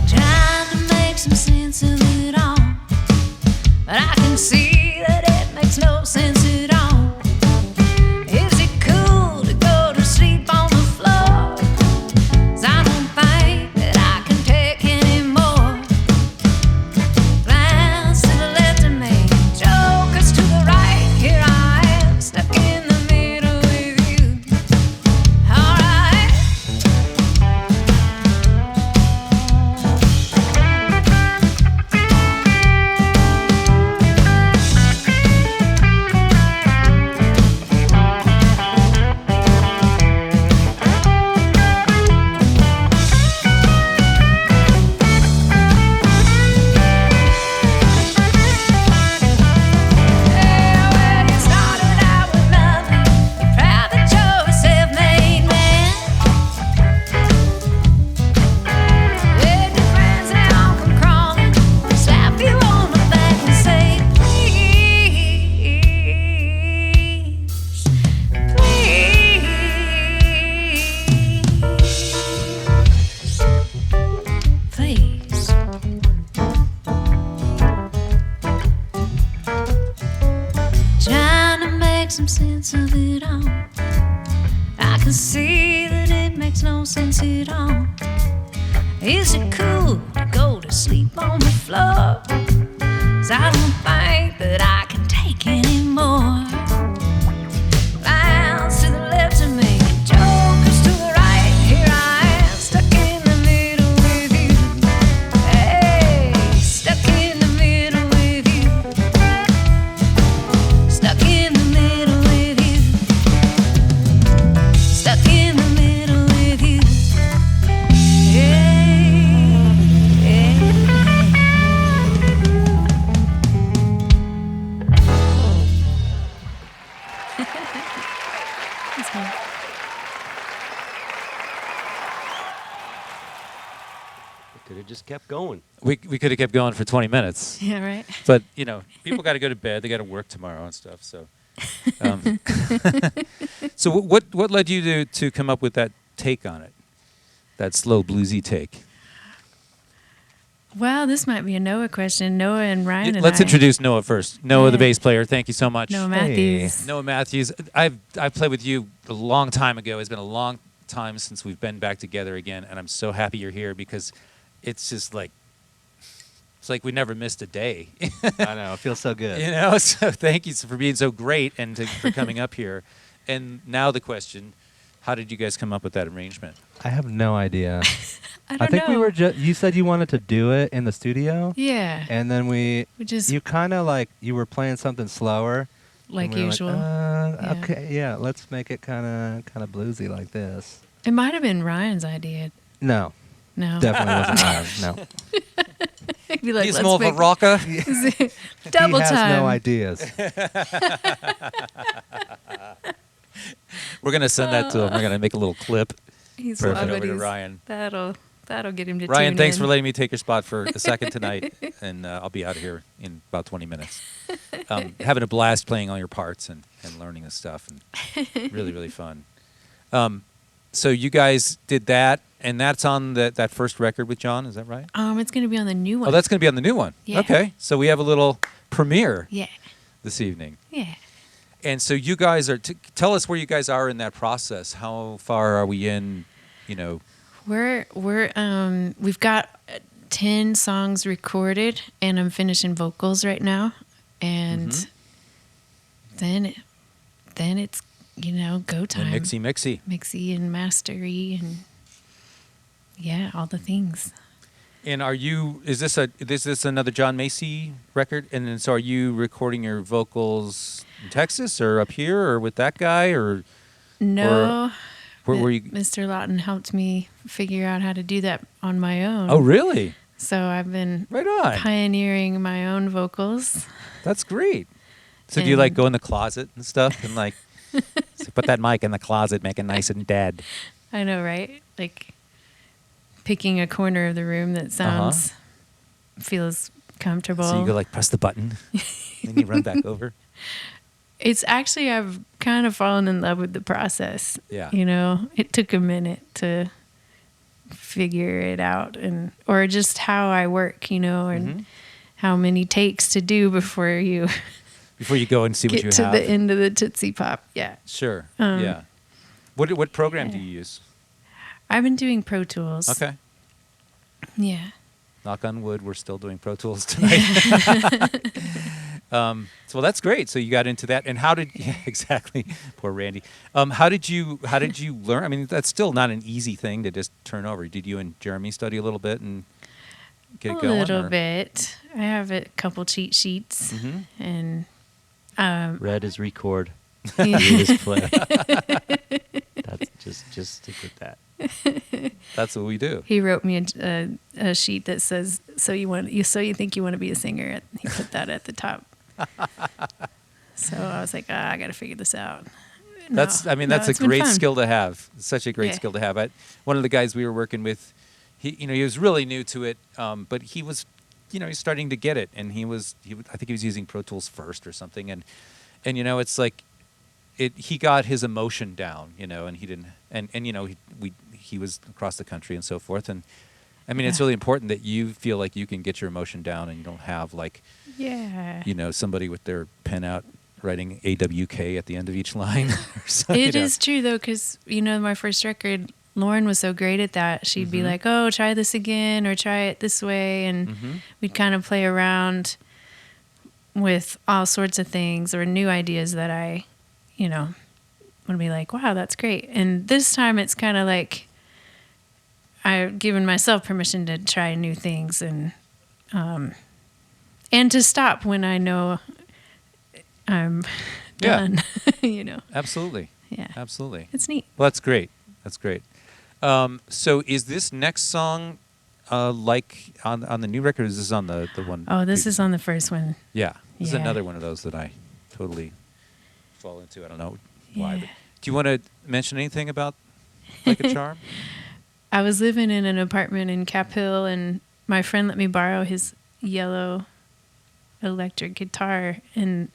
Speaker 4: Trying to make some sense of it all, but I can see that it makes no sense at all. Is it cool to go to sleep on the floor? 'Cause I don't think that I can take any more. Clowns to the left of me, jokers to the right. Here I am, stuck in the middle with you. Alright. Well, you started out with nothing. You're proud that you're a self-made man. Then your friends, they all come crawling, slap you on the back and say, please, please, please. Trying to make some sense of it all. I can see that it makes no sense at all. Is it cool to go to sleep on the floor? 'Cause I don't think that I can take any more. Clowns to the left of me, jokers to the right. Here I am, stuck in the middle with you. Hey, stuck in the middle with you. Stuck in the middle with you. Stuck in the middle with you. Yeah, yeah.
Speaker 2: That's fun.
Speaker 3: Could have just kept going.
Speaker 1: We could have kept going for 20 minutes.
Speaker 2: Yeah, right.
Speaker 1: But, you know, people got to go to bed. They got to work tomorrow and stuff. So, so what led you to come up with that take on it? That slow bluesy take.
Speaker 2: Wow, this might be a Noah question. Noah and Ryan and
Speaker 1: Let's
Speaker 2: I.
Speaker 1: introduce Noah first. Noah, the
Speaker 2: Yeah.
Speaker 1: bass player. Thank you so much.
Speaker 2: Noah Matthews.
Speaker 1: Noah Matthews. I've played with you a long time ago. It's been a long time since we've been back together again, and I'm so happy you're here because it's just like it's like we never missed a day.
Speaker 6: I know. It feels so good.
Speaker 1: You know, so thank you for being so great and for coming up here. And now the question, how did you guys come up with that arrangement?
Speaker 6: I have no idea.
Speaker 2: I
Speaker 6: I
Speaker 2: don't
Speaker 6: think
Speaker 2: know.
Speaker 6: we were just. You said you wanted to do it in the studio,
Speaker 2: Yeah.
Speaker 6: and then
Speaker 2: We just
Speaker 6: you kind of like you were playing something slower,
Speaker 2: like
Speaker 6: and we were
Speaker 2: usual.
Speaker 6: yeah. Okay, yeah, let's make it kind of bluesy like this.
Speaker 2: It might have been Ryan's idea.
Speaker 6: No,
Speaker 2: No.
Speaker 6: definitely wasn't mine. No,
Speaker 2: I'd be like,
Speaker 1: He's
Speaker 2: let's
Speaker 1: more of a
Speaker 2: make
Speaker 1: rocker.
Speaker 2: double
Speaker 6: he has
Speaker 2: time.
Speaker 6: no ideas.
Speaker 1: We're gonna send that to him. We're gonna make a little clip.
Speaker 2: He's
Speaker 1: Perfect.
Speaker 2: love it.
Speaker 1: Over to
Speaker 2: He's-
Speaker 1: Ryan.
Speaker 2: That'll get him to
Speaker 1: Ryan,
Speaker 2: tune
Speaker 1: thanks
Speaker 2: in.
Speaker 1: for letting me take your spot for a second tonight, and I'll be out of here in about 20 minutes. Having a blast playing all your parts and learning this stuff, and really, really fun. So you guys did that, and that's on that first record with John, is that right?
Speaker 2: It's gonna be on the new one.
Speaker 1: Oh, that's going to be on the new one.
Speaker 2: Yeah.
Speaker 1: Okay, so we have a little premiere
Speaker 2: yeah.
Speaker 1: this evening.
Speaker 2: Yeah.
Speaker 1: And so you guys are, tell us where you guys are in that process. How far are we in, you know?
Speaker 2: We've got 10 songs recorded, and I'm finishing vocals right now. And then it's, go time.
Speaker 1: And mixy.
Speaker 2: Mixy and mastery and, yeah, all the things.
Speaker 1: And is this another John Macy record? And then so are you recording your vocals in Texas or up here or with that guy or?
Speaker 2: No.
Speaker 1: Where were you?
Speaker 2: Mr. Lawton helped me figure out how to do that on my own.
Speaker 1: Oh, really?
Speaker 2: So I've been
Speaker 1: Right on.
Speaker 2: pioneering my own vocals.
Speaker 1: That's great. So do you like go in the closet and stuff and like so put that mic in the closet, make it nice and dead?
Speaker 2: I know, right? Like picking a corner of the room that feels comfortable.
Speaker 1: So you go like press the button, then you run back over.
Speaker 2: It's actually, I've kind of fallen in love with the process.
Speaker 1: Yeah.
Speaker 2: It took a minute to figure it out or just how I work, and how many takes to do before you
Speaker 1: go and see what you
Speaker 2: get to
Speaker 1: have.
Speaker 2: the end of the Tootsie Pop. Yeah.
Speaker 1: Sure. Yeah. What program do you use?
Speaker 2: I've been doing Pro Tools.
Speaker 1: Okay.
Speaker 2: Yeah.
Speaker 1: Knock on wood, we're still doing Pro Tools tonight. So that's great. So you got into that, and exactly, poor Randy. How did you learn? I mean, that's still not an easy thing to just turn over. Did you and Jeremy study a little bit and get it going?
Speaker 2: A little bit. I have a couple cheat sheets, and
Speaker 5: Red is record.
Speaker 2: Yeah.
Speaker 5: Read is play. That's just stick with that.
Speaker 1: That's what we do.
Speaker 2: he wrote me a sheet that says, "So you think you want to be a singer?" He put that at the top. So I was like, I got to figure this out.
Speaker 1: That's a great skill to have. It's such a great skill to have. One of the guys we were working with, he was really new to it, but he was, he's starting to get it, and I think he was using Pro Tools first or something, and it's like, he got his emotion down, and he didn't, and he was across the country and so forth, and I mean, it's really important that you feel like you can get your emotion down, and you don't have like, somebody with their pen out writing AWK at the end of each line. Or something,
Speaker 2: It is true though, because my first record, Lauren was so great at that. She'd be like, "Oh, try this again, or try it this way," and we'd kind of play around with all sorts of things or new ideas that I, would be like, "Wow, that's great." And this time, it's kind of like I've given myself permission to try new things and to stop when I know I'm done.
Speaker 1: Absolutely.
Speaker 2: Yeah.
Speaker 1: Absolutely.
Speaker 2: It's neat.
Speaker 1: Well, that's great. That's great. So is this next song like on the new record? Or is this on the one?
Speaker 2: Oh, this is on the first one.
Speaker 1: Yeah. This is
Speaker 2: Yeah.
Speaker 1: another one of those that I totally fall into. I don't know why.
Speaker 2: Yeah.
Speaker 1: But do you want to mention anything about Like a Charm?
Speaker 2: I was living in an apartment in Cap Hill, and my friend let me borrow his yellow electric guitar, and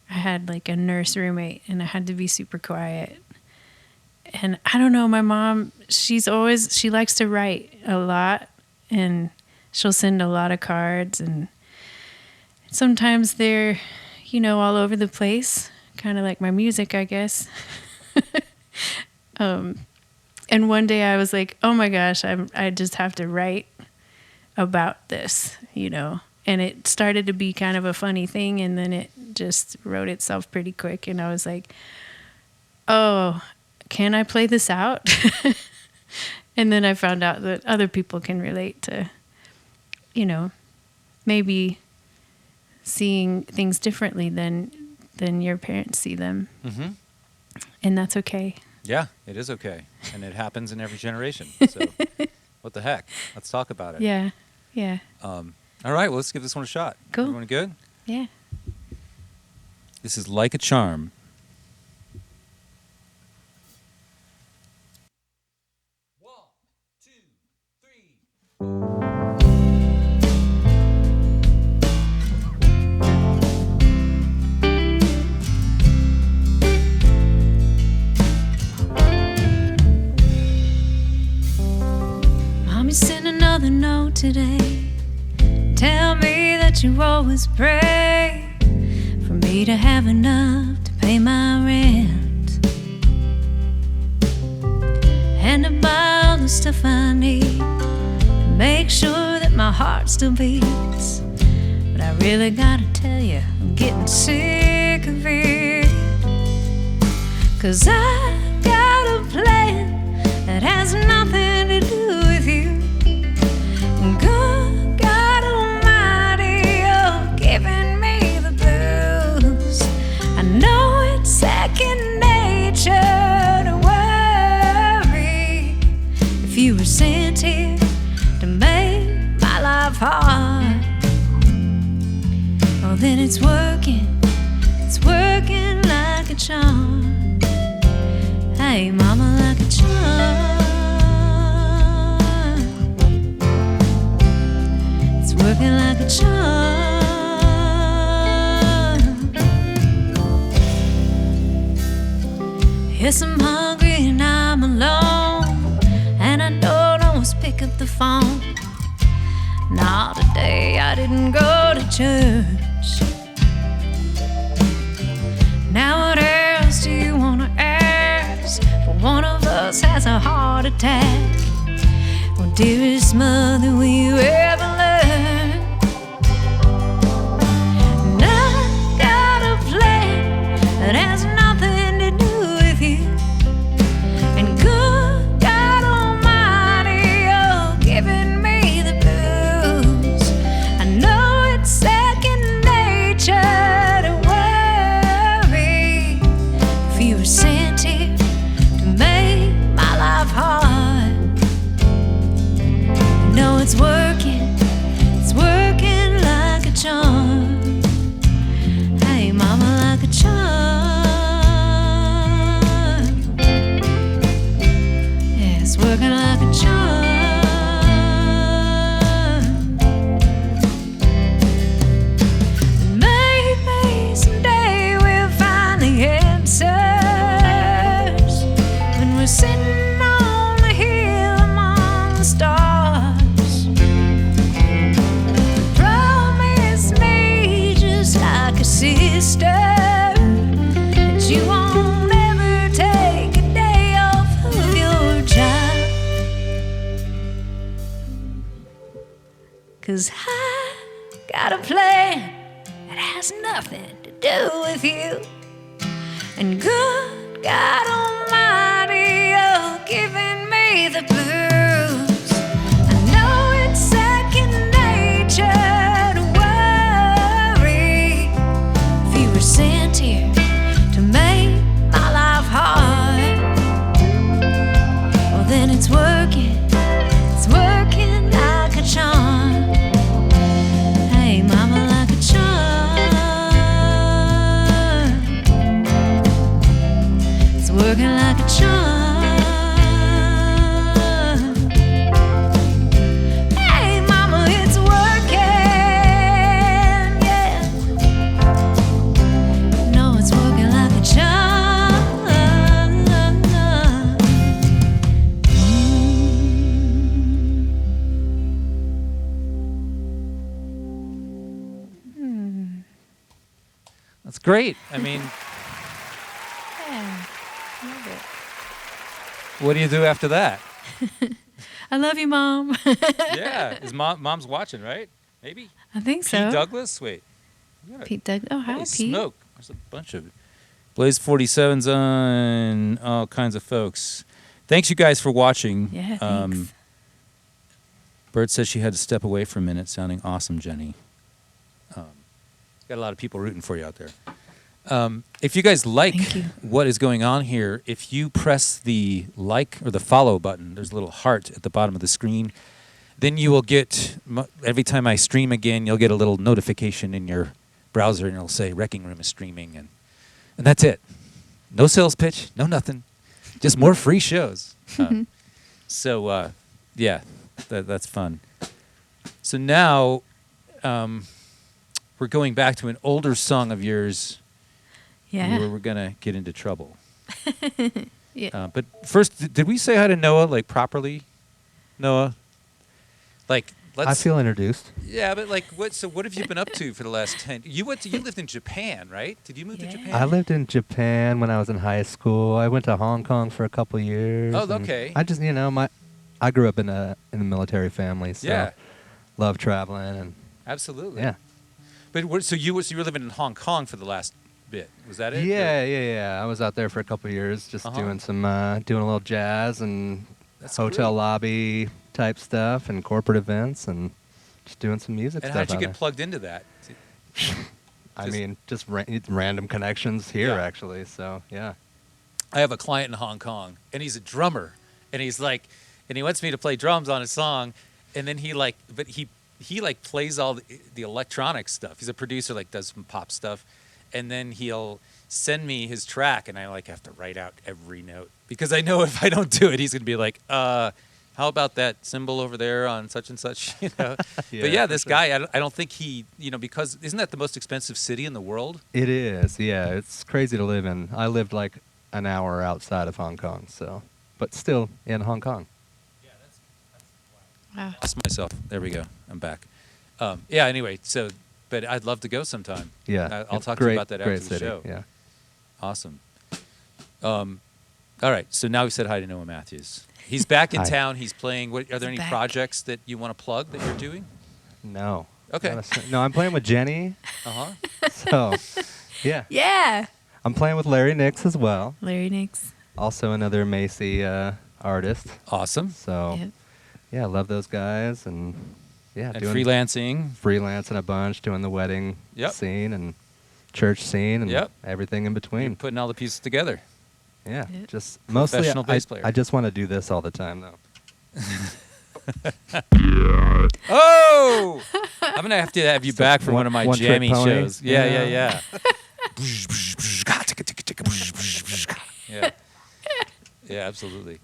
Speaker 2: I had like a nurse roommate, and I had to be super quiet. And I don't know, my mom, she likes to write a lot, and she'll send a lot of cards, and sometimes they're, all over the place, kind of like my music, I guess. And one day I was like, oh my gosh, I just have to write about this, and it started to be kind of a funny thing, and then it just wrote itself pretty quick, and I was like, oh, can I play this out? And then I found out that other people can relate to, maybe seeing things differently than your parents see them. Mm-hmm. And that's okay.
Speaker 1: Yeah, it is okay. And it happens in every generation. So what the heck? Let's talk about it.
Speaker 2: Yeah. Yeah.
Speaker 1: All right, well, let's give this one a shot.
Speaker 2: Cool.
Speaker 1: Everyone good?
Speaker 2: Yeah.
Speaker 1: This is Like a Charm.
Speaker 4: Mommy sent another note today. Tell me that you always pray for me to have enough to pay my rent and to buy all the stuff I need to make sure that my heart still beats. But I really gotta tell you, I'm getting sick of it. 'Cause I got a plan that has nothing to do with you. God Almighty, you're giving me the blues. I know it's second nature to worry. If you were sent here to make my life hard, oh, then it's working like a charm. Hey, mama, like a charm. It's working like a charm. Yes, I'm hungry and I'm alone, and I don't always pick up the phone. Nah, today I didn't go to church. Now what else do you wanna ask? But one of us has a heart attack. Well, dearest mother, will you ever learn? And I got a plan that has nothing to do with you. And good God Almighty, you're giving me the blues. I know it's second nature to worry. If you were sent here to make my life hard, you know it's working like a charm. Hey, mama, like a charm. Yeah, it's working like a charm. Maybe someday we'll find the answers when we're sitting on a hill among the stars. Promise me, just like a sister, that you won't ever take a day off of your job. 'Cause I got a plan that has nothing to do with you. And good God Almighty, you're giving me the blues. I know it's second nature to worry. If you were sent here to make my life hard, well, then it's working like a charm. Hey, mama, like a charm. It's working like a charm. Hey, mama, it's working, yeah. No, it's working like a charm.
Speaker 1: That's great. I mean,
Speaker 2: Yeah, love it.
Speaker 1: what do you do after that?
Speaker 2: I love you, Mom.
Speaker 1: Yeah, is mom's watching, right? Maybe.
Speaker 2: I think so.
Speaker 1: Pete Douglas. Wait. Yeah.
Speaker 2: Pete Douglas. Oh, hi,
Speaker 1: Holy
Speaker 2: Pete.
Speaker 1: smoke! There's a bunch of Blaze 47's on all kinds of folks. Thanks, you guys, for watching.
Speaker 2: Yeah, thanks.
Speaker 1: Bert says she had to step away for a minute. Sounding awesome, Jenny. Got a lot of people rooting for you out there. If you guys like
Speaker 2: Thank you.
Speaker 1: what is going on here, if you press the like or the follow button, there's a little heart at the bottom of the screen. Then you will get, every time I stream again, you'll get a little notification in your browser, and it'll say Wreckingroom is streaming, and that's it. No sales pitch, no nothing, just more free shows. Yeah, that's fun. So now we're going back to an older song of yours
Speaker 2: Yeah.
Speaker 1: where we're going to get into trouble.
Speaker 2: Yeah.
Speaker 1: But first, did we say hi to Noah, like, properly? Noah? Like, let's...
Speaker 6: I feel introduced.
Speaker 1: Yeah, but, like, what have you been up to for the last 10... You lived in Japan, right? Did you move to
Speaker 2: Yeah.
Speaker 1: Japan?
Speaker 6: I lived in Japan when I was in high school. I went to Hong Kong for a couple years.
Speaker 1: Oh,
Speaker 6: and
Speaker 1: okay.
Speaker 6: I just, I grew up in a military family, so
Speaker 1: Yeah.
Speaker 6: love traveling and
Speaker 1: Absolutely.
Speaker 6: yeah.
Speaker 1: But so you were living in Hong Kong for the last bit. Was that it?
Speaker 6: Yeah. I was out there for a couple of years, just doing some doing a little jazz and
Speaker 1: That's
Speaker 6: hotel
Speaker 1: great.
Speaker 6: lobby type stuff and corporate events and just doing some music
Speaker 1: And
Speaker 6: stuff.
Speaker 1: how'd you
Speaker 6: out
Speaker 1: get
Speaker 6: there.
Speaker 1: plugged into that?
Speaker 6: I mean, just random connections here
Speaker 1: Yeah.
Speaker 6: actually. So yeah.
Speaker 1: I have a client in Hong Kong, and he's a drummer, and he's like, and he wants me to play drums on a song, and then he plays all the electronic stuff. He's a producer, like does some pop stuff, and then he'll send me his track, and I like have to write out every note because I know if I don't do it, he's gonna be like, how about that symbol over there on such and such, you know? But yeah,
Speaker 6: for
Speaker 1: this
Speaker 6: sure.
Speaker 1: guy, I don't think he, you know, because isn't that the most expensive city in the world?
Speaker 6: It is. Yeah, it's crazy to live in. I lived like an hour outside of Hong Kong, so but still in Hong Kong.
Speaker 2: Wow.
Speaker 1: Lost myself. There we go. I'm back. Yeah. Anyway, so, but I'd love to go sometime.
Speaker 6: Yeah,
Speaker 1: I'll
Speaker 6: it's
Speaker 1: talk
Speaker 6: great,
Speaker 1: to you about that after
Speaker 6: great
Speaker 1: the
Speaker 6: city.
Speaker 1: show.
Speaker 6: Yeah.
Speaker 1: Awesome. All right. So now we said hi to Noah Matthews. He's back in
Speaker 6: Hi.
Speaker 1: town. He's playing. What are there any
Speaker 2: back.
Speaker 1: projects that you want to plug that you're doing?
Speaker 6: No.
Speaker 1: Okay.
Speaker 6: No, I'm playing with Jenny.
Speaker 1: Uh huh.
Speaker 6: So, yeah,
Speaker 2: Yeah.
Speaker 6: I'm playing with Larry Nix as well.
Speaker 2: Larry Nix.
Speaker 6: Also another Macy artist.
Speaker 1: Awesome.
Speaker 6: So,
Speaker 2: Yep.
Speaker 6: yeah, I love those guys and yeah,
Speaker 1: And
Speaker 6: doing
Speaker 1: freelancing.
Speaker 6: freelancing a bunch, doing the wedding
Speaker 1: Yep.
Speaker 6: scene and church scene and
Speaker 1: Yep.
Speaker 6: everything in
Speaker 1: You're
Speaker 6: betwing.
Speaker 1: putting all the pieces together.
Speaker 6: Yeah,
Speaker 2: Yep.
Speaker 6: just mostly
Speaker 1: Professional bass player.
Speaker 6: I just want to do this all the time though.
Speaker 1: Oh, I'm gonna have to have you back for one of my
Speaker 6: one trick
Speaker 1: jammy
Speaker 6: pony?
Speaker 1: shows. Yeah.
Speaker 6: Yeah.
Speaker 1: Yeah. Yeah, absolutely.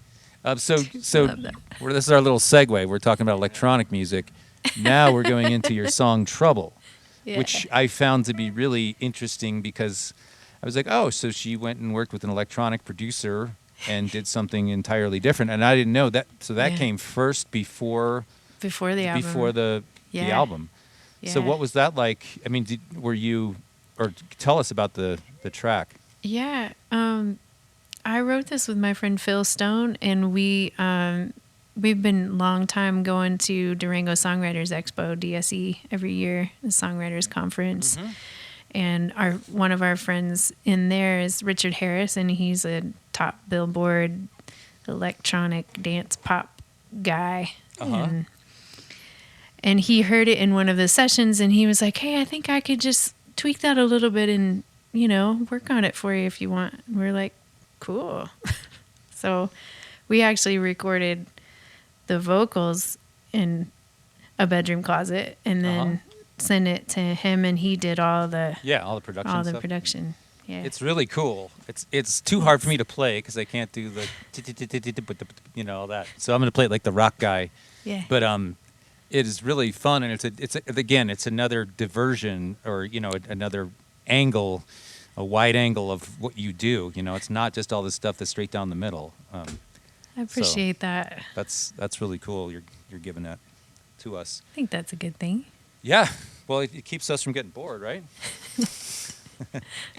Speaker 1: So
Speaker 2: Love that.
Speaker 1: this is our little segue. We're talking about electronic music. Now we're going into your song "Trouble,"
Speaker 2: Yeah.
Speaker 1: which I found to be really interesting because I was like, oh, so she went and worked with an electronic producer and did something entirely different, and I didn't know that. So that
Speaker 2: Yeah.
Speaker 1: came first before
Speaker 2: Before the album.
Speaker 1: the
Speaker 2: Yeah.
Speaker 1: album. So
Speaker 2: Yeah.
Speaker 1: what was that like? I mean, were you, or tell us about the track.
Speaker 2: Yeah. I wrote this with my friend Phil Stone, and we've been long time going to Durango Songwriters Expo, DSE, every year, the Songwriters Conference. And one of our friends in there is Richard Harris, and he's a top Billboard electronic dance pop guy.
Speaker 1: Uh-huh.
Speaker 2: And he heard it in one of the sessions, and he was like, hey, I think I could just tweak that a little bit and, you know, work on it for you if you want. And we're like, cool. So we actually recorded the vocals in a bedroom closet and then sent it to him, and he did all the
Speaker 1: All the production stuff.
Speaker 2: production. Yeah.
Speaker 1: It's really cool. It's too hard for me to play because I can't do the you know all that. So I'm gonna play it like the rock guy.
Speaker 2: yeah.
Speaker 1: But it is really fun, and it's another diversion, or you know, another angle, a wide angle of what you do. You know, it's not just all this stuff that's straight down the middle.
Speaker 2: I appreciate that.
Speaker 1: That's really cool. You're giving that to us.
Speaker 2: I think that's a good thing.
Speaker 1: Yeah. Well, it keeps us from getting bored, right?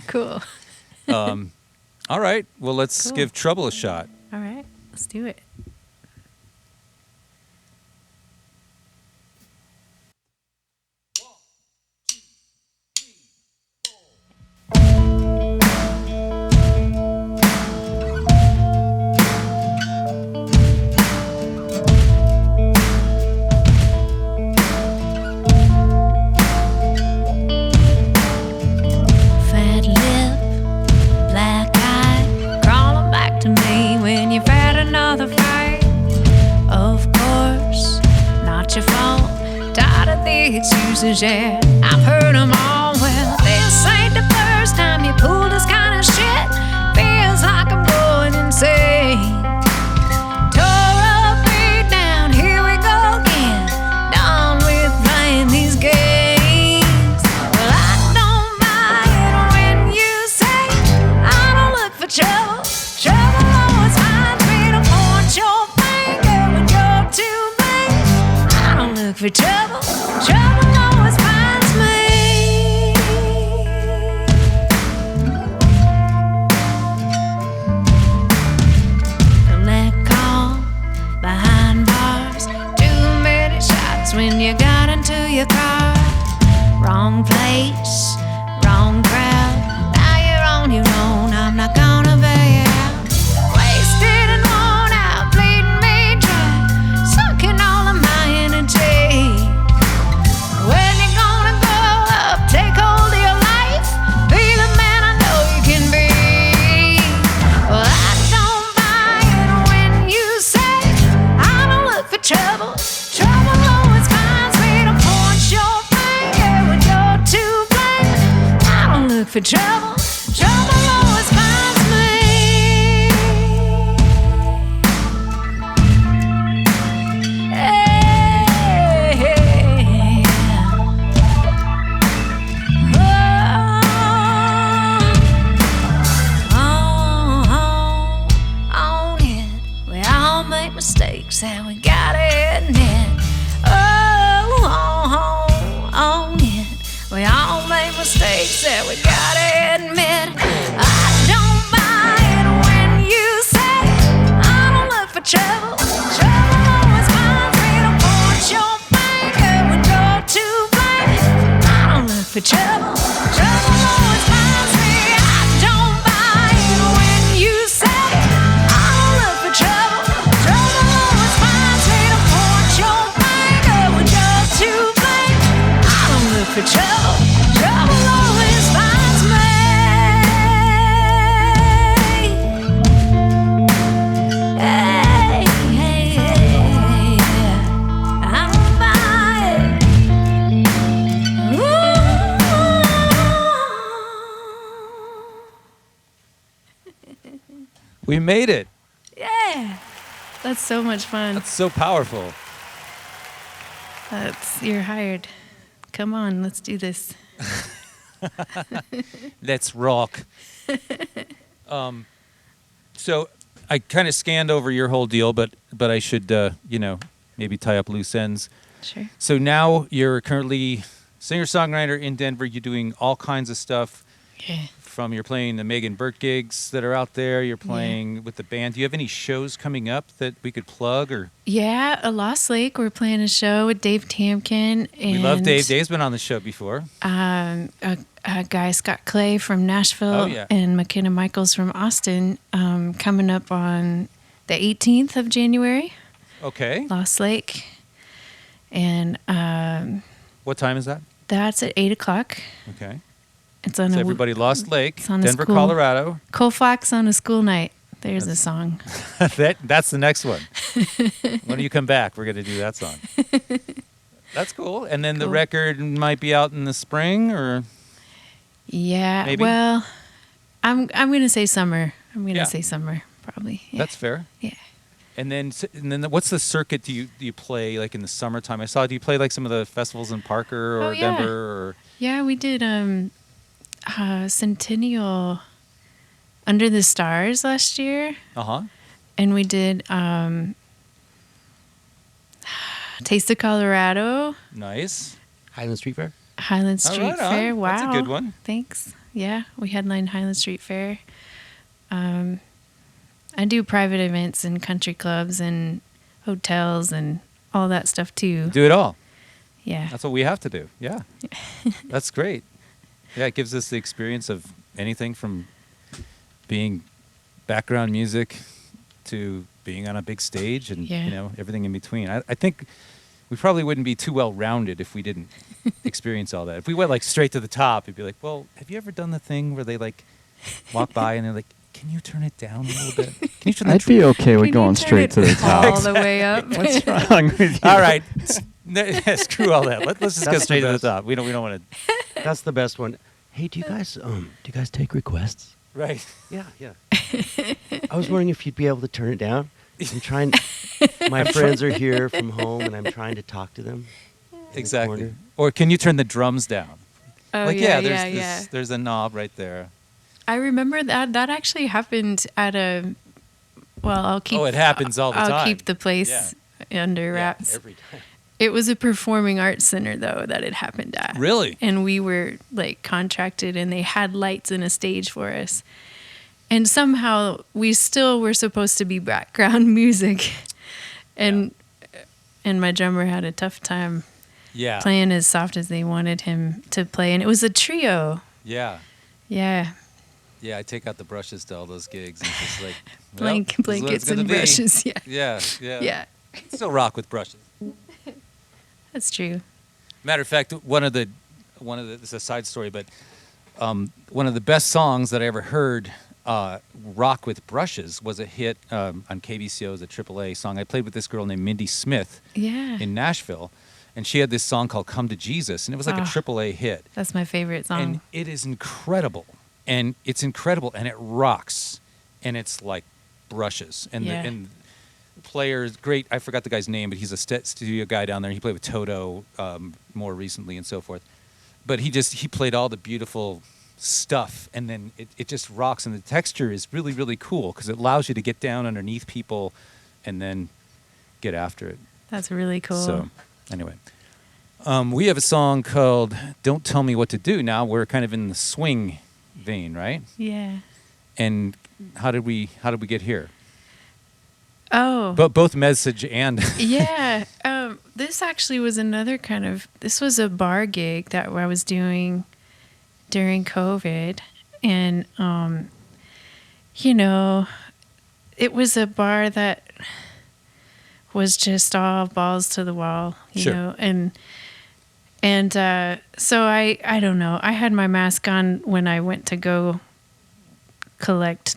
Speaker 2: Cool.
Speaker 1: All right. Well, let's
Speaker 2: Cool.
Speaker 1: give Trouble a shot.
Speaker 2: All right. Let's do it.
Speaker 4: Fat lip, black eye, crawling back to me when you've had another fight. Of course, not your fault. Tired of the excuses, yeah, I've heard them all. Well, this ain't the first time you pulled this kind of shit. Feels like I'm going insane. Tore up, beat down, here we go again. Done with playing these games. Well, I don't buy it when you say I don't look for trouble. Trouble always finds me to point your finger when you're to blame. I don't look for trouble. Trouble always finds me. Wrong place, wrong crowd. Now you're on your own, I'm not gonna bail you out. Wasted and worn out, bleeding me dry, sucking all of my energy. When you gonna grow up, take hold of your life, be the man I know you can be. Well, I don't buy it when you say I don't look for trouble. Trouble always finds me to point your finger when you're to blame. I don't look for trouble. Trouble always finds me. On it. We all make mistakes and we gotta admit. On it. We all make mistakes and we gotta admit. I don't buy it when you say I don't look for trouble. Trouble always finds me to point your finger when you're to blame. I don't look for trouble. Trouble always finds me. I don't buy it when you say I don't look for trouble. Trouble always finds me to point your finger when you're to blame. I don't look for trouble. Trouble always finds me. Hey, hey, hey, I don't buy it. Ooh.
Speaker 1: We made it.
Speaker 2: Yeah. That's so much fun.
Speaker 1: That's so powerful.
Speaker 2: You're hired. Come on, let's do this.
Speaker 1: Let's rock. So I kind of scanned over your whole deal, but I should, maybe tie up loose ends.
Speaker 2: Sure.
Speaker 1: So now you're currently singer-songwriter in Denver. You're doing all kinds of stuff.
Speaker 2: Yeah.
Speaker 1: You're playing the Megan Burke gigs that are out there. You're playing with the band. Do you have any shows coming up that we could plug? Or
Speaker 2: Yeah, at Lost Lake, we're playing a show with Dave Tamkin. And
Speaker 1: we love Dave. Dave's been on the show before.
Speaker 2: A guy, Scott Clay from Nashville,
Speaker 1: Oh, yeah.
Speaker 2: and McKenna Michaels from Austin, coming up on the 18th of January,
Speaker 1: Okay.
Speaker 2: Lost Lake. And
Speaker 1: What time is that?
Speaker 2: that's at 8 o'clock.
Speaker 1: Okay.
Speaker 2: It's on
Speaker 1: So
Speaker 2: a
Speaker 1: everybody, Lost Lake,
Speaker 2: it's on a
Speaker 1: Denver,
Speaker 2: school-
Speaker 1: Colorado.
Speaker 2: Colfax on a school night. There's a song.
Speaker 1: That's the next one. When you come back, we're going to do that song. That's cool. And then the
Speaker 2: Cool.
Speaker 1: record might be out in the spring, or
Speaker 2: Yeah.
Speaker 1: Maybe?
Speaker 2: Well, I'm gonna say summer. I'm gonna
Speaker 1: Yeah.
Speaker 2: say summer probably. Yeah.
Speaker 1: that's fair.
Speaker 2: Yeah.
Speaker 1: And then what's the circuit do you play like in the summertime? I saw. Do you play like some of the festivals in Parker or
Speaker 2: Oh, yeah.
Speaker 1: Denver or?
Speaker 2: Yeah, we did Centennial Under the Stars last year, and we did Taste of Colorado,
Speaker 1: Nice.
Speaker 3: Highland Street Fair.
Speaker 2: Highland
Speaker 1: Oh,
Speaker 2: Street
Speaker 1: right on.
Speaker 2: Fair. Wow,
Speaker 1: That's a good one.
Speaker 2: Thanks. Yeah, we headlined Highland Street Fair. I do private events in country clubs and hotels and all that stuff too.
Speaker 1: Do it all.
Speaker 2: Yeah.
Speaker 1: That's what we have to do. Yeah. That's great. Yeah, it gives us the experience of anything from being background music to being on a big stage and
Speaker 2: Yeah.
Speaker 1: everything in between. I think we probably wouldn't be too well rounded if we didn't experience all that. If we went like straight to the top, it'd be like, well, have you ever done the thing where they like walk by and they're like, can you turn it down a little bit? Can you turn that
Speaker 5: I'd be okay with
Speaker 2: Can you
Speaker 5: going
Speaker 2: turn
Speaker 5: straight
Speaker 2: it
Speaker 5: to the top.
Speaker 2: all the way up.
Speaker 5: What's wrong with you?
Speaker 1: All right. Screw all that. Let's just go
Speaker 3: That's
Speaker 1: straight
Speaker 3: the
Speaker 1: to the
Speaker 3: best.
Speaker 1: top. We don't want to.
Speaker 3: That's the best one. Hey, do you guys take requests?
Speaker 1: Right.
Speaker 3: Yeah. I was wondering if you'd be able to turn it down. I'm trying. My friends are here from home, and I'm trying to talk to them. in the
Speaker 1: Exactly.
Speaker 3: corner.
Speaker 1: Or can you turn the drums down?
Speaker 2: Oh
Speaker 1: Like
Speaker 2: yeah,
Speaker 1: there's
Speaker 2: yeah.
Speaker 1: there's a knob right there.
Speaker 2: I remember that actually happened at a. Well, I'll keep.
Speaker 1: Oh, it happens all the
Speaker 2: I'll
Speaker 1: time.
Speaker 2: keep the place under wraps.
Speaker 3: Every time.
Speaker 2: It was a performing arts center though that it happened at.
Speaker 1: Really?
Speaker 2: And we were like contracted, and they had lights and a stage for us. And somehow we still were supposed to be background music, and my drummer had a tough time
Speaker 1: Yeah.
Speaker 2: playing as soft as they wanted him to play. And it was a trio.
Speaker 1: Yeah.
Speaker 2: Yeah.
Speaker 1: Yeah, I take out the brushes to all those gigs and just like, well,
Speaker 2: Blank
Speaker 1: this is what it's
Speaker 2: blankets
Speaker 1: gonna
Speaker 2: and
Speaker 1: be.
Speaker 2: brushes. Yeah.
Speaker 1: Yeah, yeah.
Speaker 2: Yeah.
Speaker 1: Still rock with brushes.
Speaker 2: That's true.
Speaker 1: Matter of fact, this is a side story, but one of the best songs that I ever heard, rock with brushes, was a hit on KBCO, as a AAA song. I played with this girl named Mindy Smith
Speaker 2: Yeah.
Speaker 1: in Nashville, and she had this song called "Come to Jesus," and it was like a AAA hit.
Speaker 2: That's my favorite song.
Speaker 1: And it is incredible, and it rocks, and it's like brushes, and
Speaker 2: Yeah.
Speaker 1: the players great. I forgot the guy's name, but he's a studio guy down there. He played with Toto more recently and so forth. But he played all the beautiful stuff, and then it just rocks, and the texture is really, really cool because it allows you to get down underneath people and then get after it.
Speaker 2: That's really cool.
Speaker 1: So anyway, we have a song called "Don't Tell Me What to Do." Now we're kind of in the swing vein, right?
Speaker 2: Yeah.
Speaker 1: And how did we get here?
Speaker 2: Oh.
Speaker 1: But both message and
Speaker 2: Yeah. This actually was this was a bar gig that I was doing during COVID. And, it was a bar that was just all balls to the wall, you
Speaker 1: Sure.
Speaker 2: know, and so I don't know. I had my mask on when I went to go collect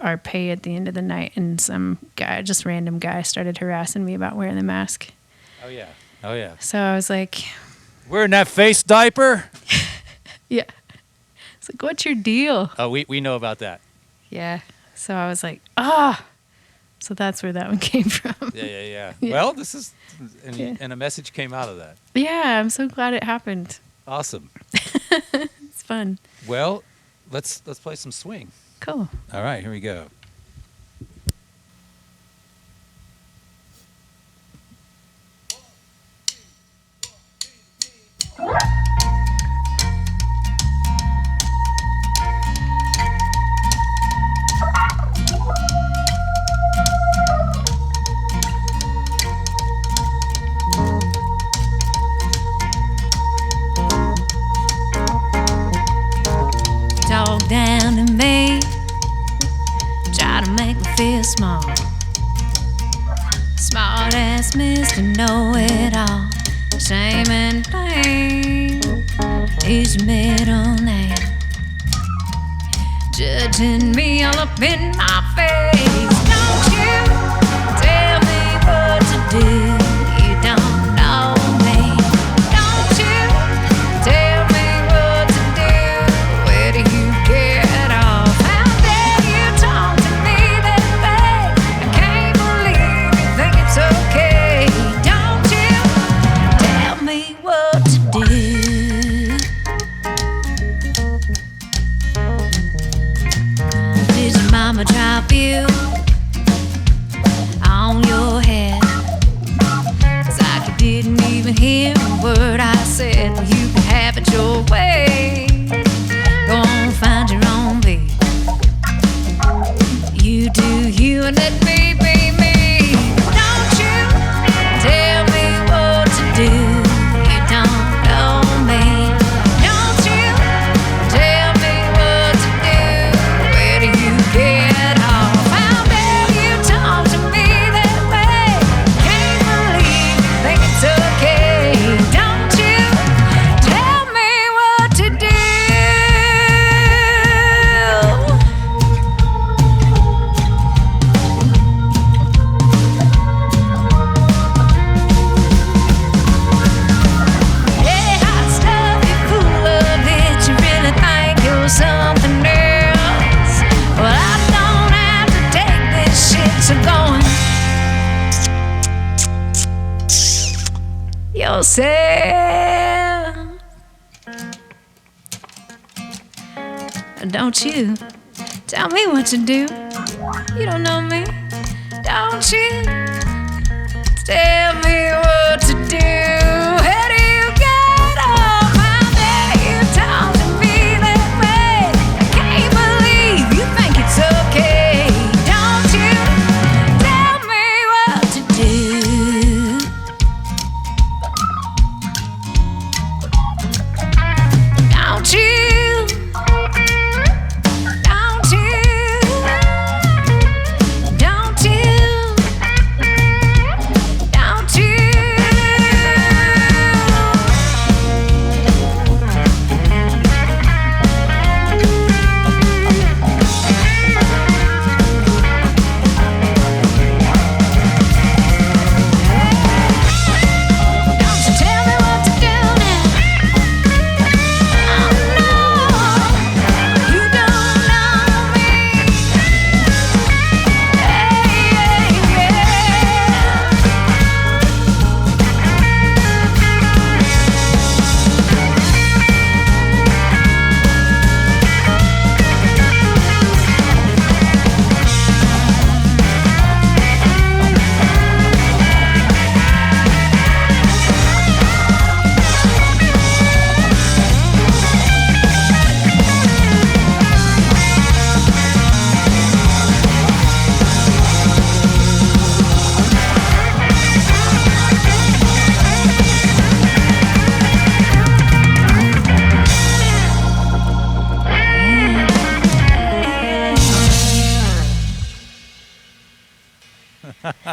Speaker 2: our pay at the end of the night, and some guy, just random guy, started harassing me about wearing the mask.
Speaker 1: Oh yeah.
Speaker 2: So I was like,
Speaker 1: Wearing that face diaper?
Speaker 2: yeah. It's like, what's your deal?
Speaker 1: Oh, we know about that.
Speaker 2: Yeah. So I was like, So that's where that one came from.
Speaker 1: Yeah.
Speaker 2: Yeah.
Speaker 1: Well, this is
Speaker 2: Yeah.
Speaker 1: and a message came out of that.
Speaker 2: Yeah, I'm so glad it happened.
Speaker 1: Awesome.
Speaker 2: It's fun.
Speaker 1: Well, let's play some swing.
Speaker 2: Cool.
Speaker 1: All right, here we go.
Speaker 4: Talk down to me, try to make me feel small. Smart ass Mr. Know It All. Shame and pain is your middle name. Judging me all up in my face. Don't you tell me what to do. You don't know me. Don't you tell me what to do. Where do you get off? How dare you talk to me that way? I can't believe you think it's okay. Don't you tell me what to do. Did your mama drop you on your head? 'Cause I didn't even hear a word I said. Well, you can have it your way. Go on, find your own beat. You do you and let me be me. Don't you tell me what to do. You don't know me. Don't you tell me what to do. Where do you get off? How dare you talk to me that way? Can't believe you think it's okay. Don't you tell me what to do. Hey, hot stuff, you're full of it. You really think you're something else. Well, I don't have to take this shit, so go on yourself. Don't you tell me what to do. You don't know me. Don't you tell me what to do. How do you get off? How dare you talk to me that way? Can't believe you think it's okay. Don't you tell me what to do.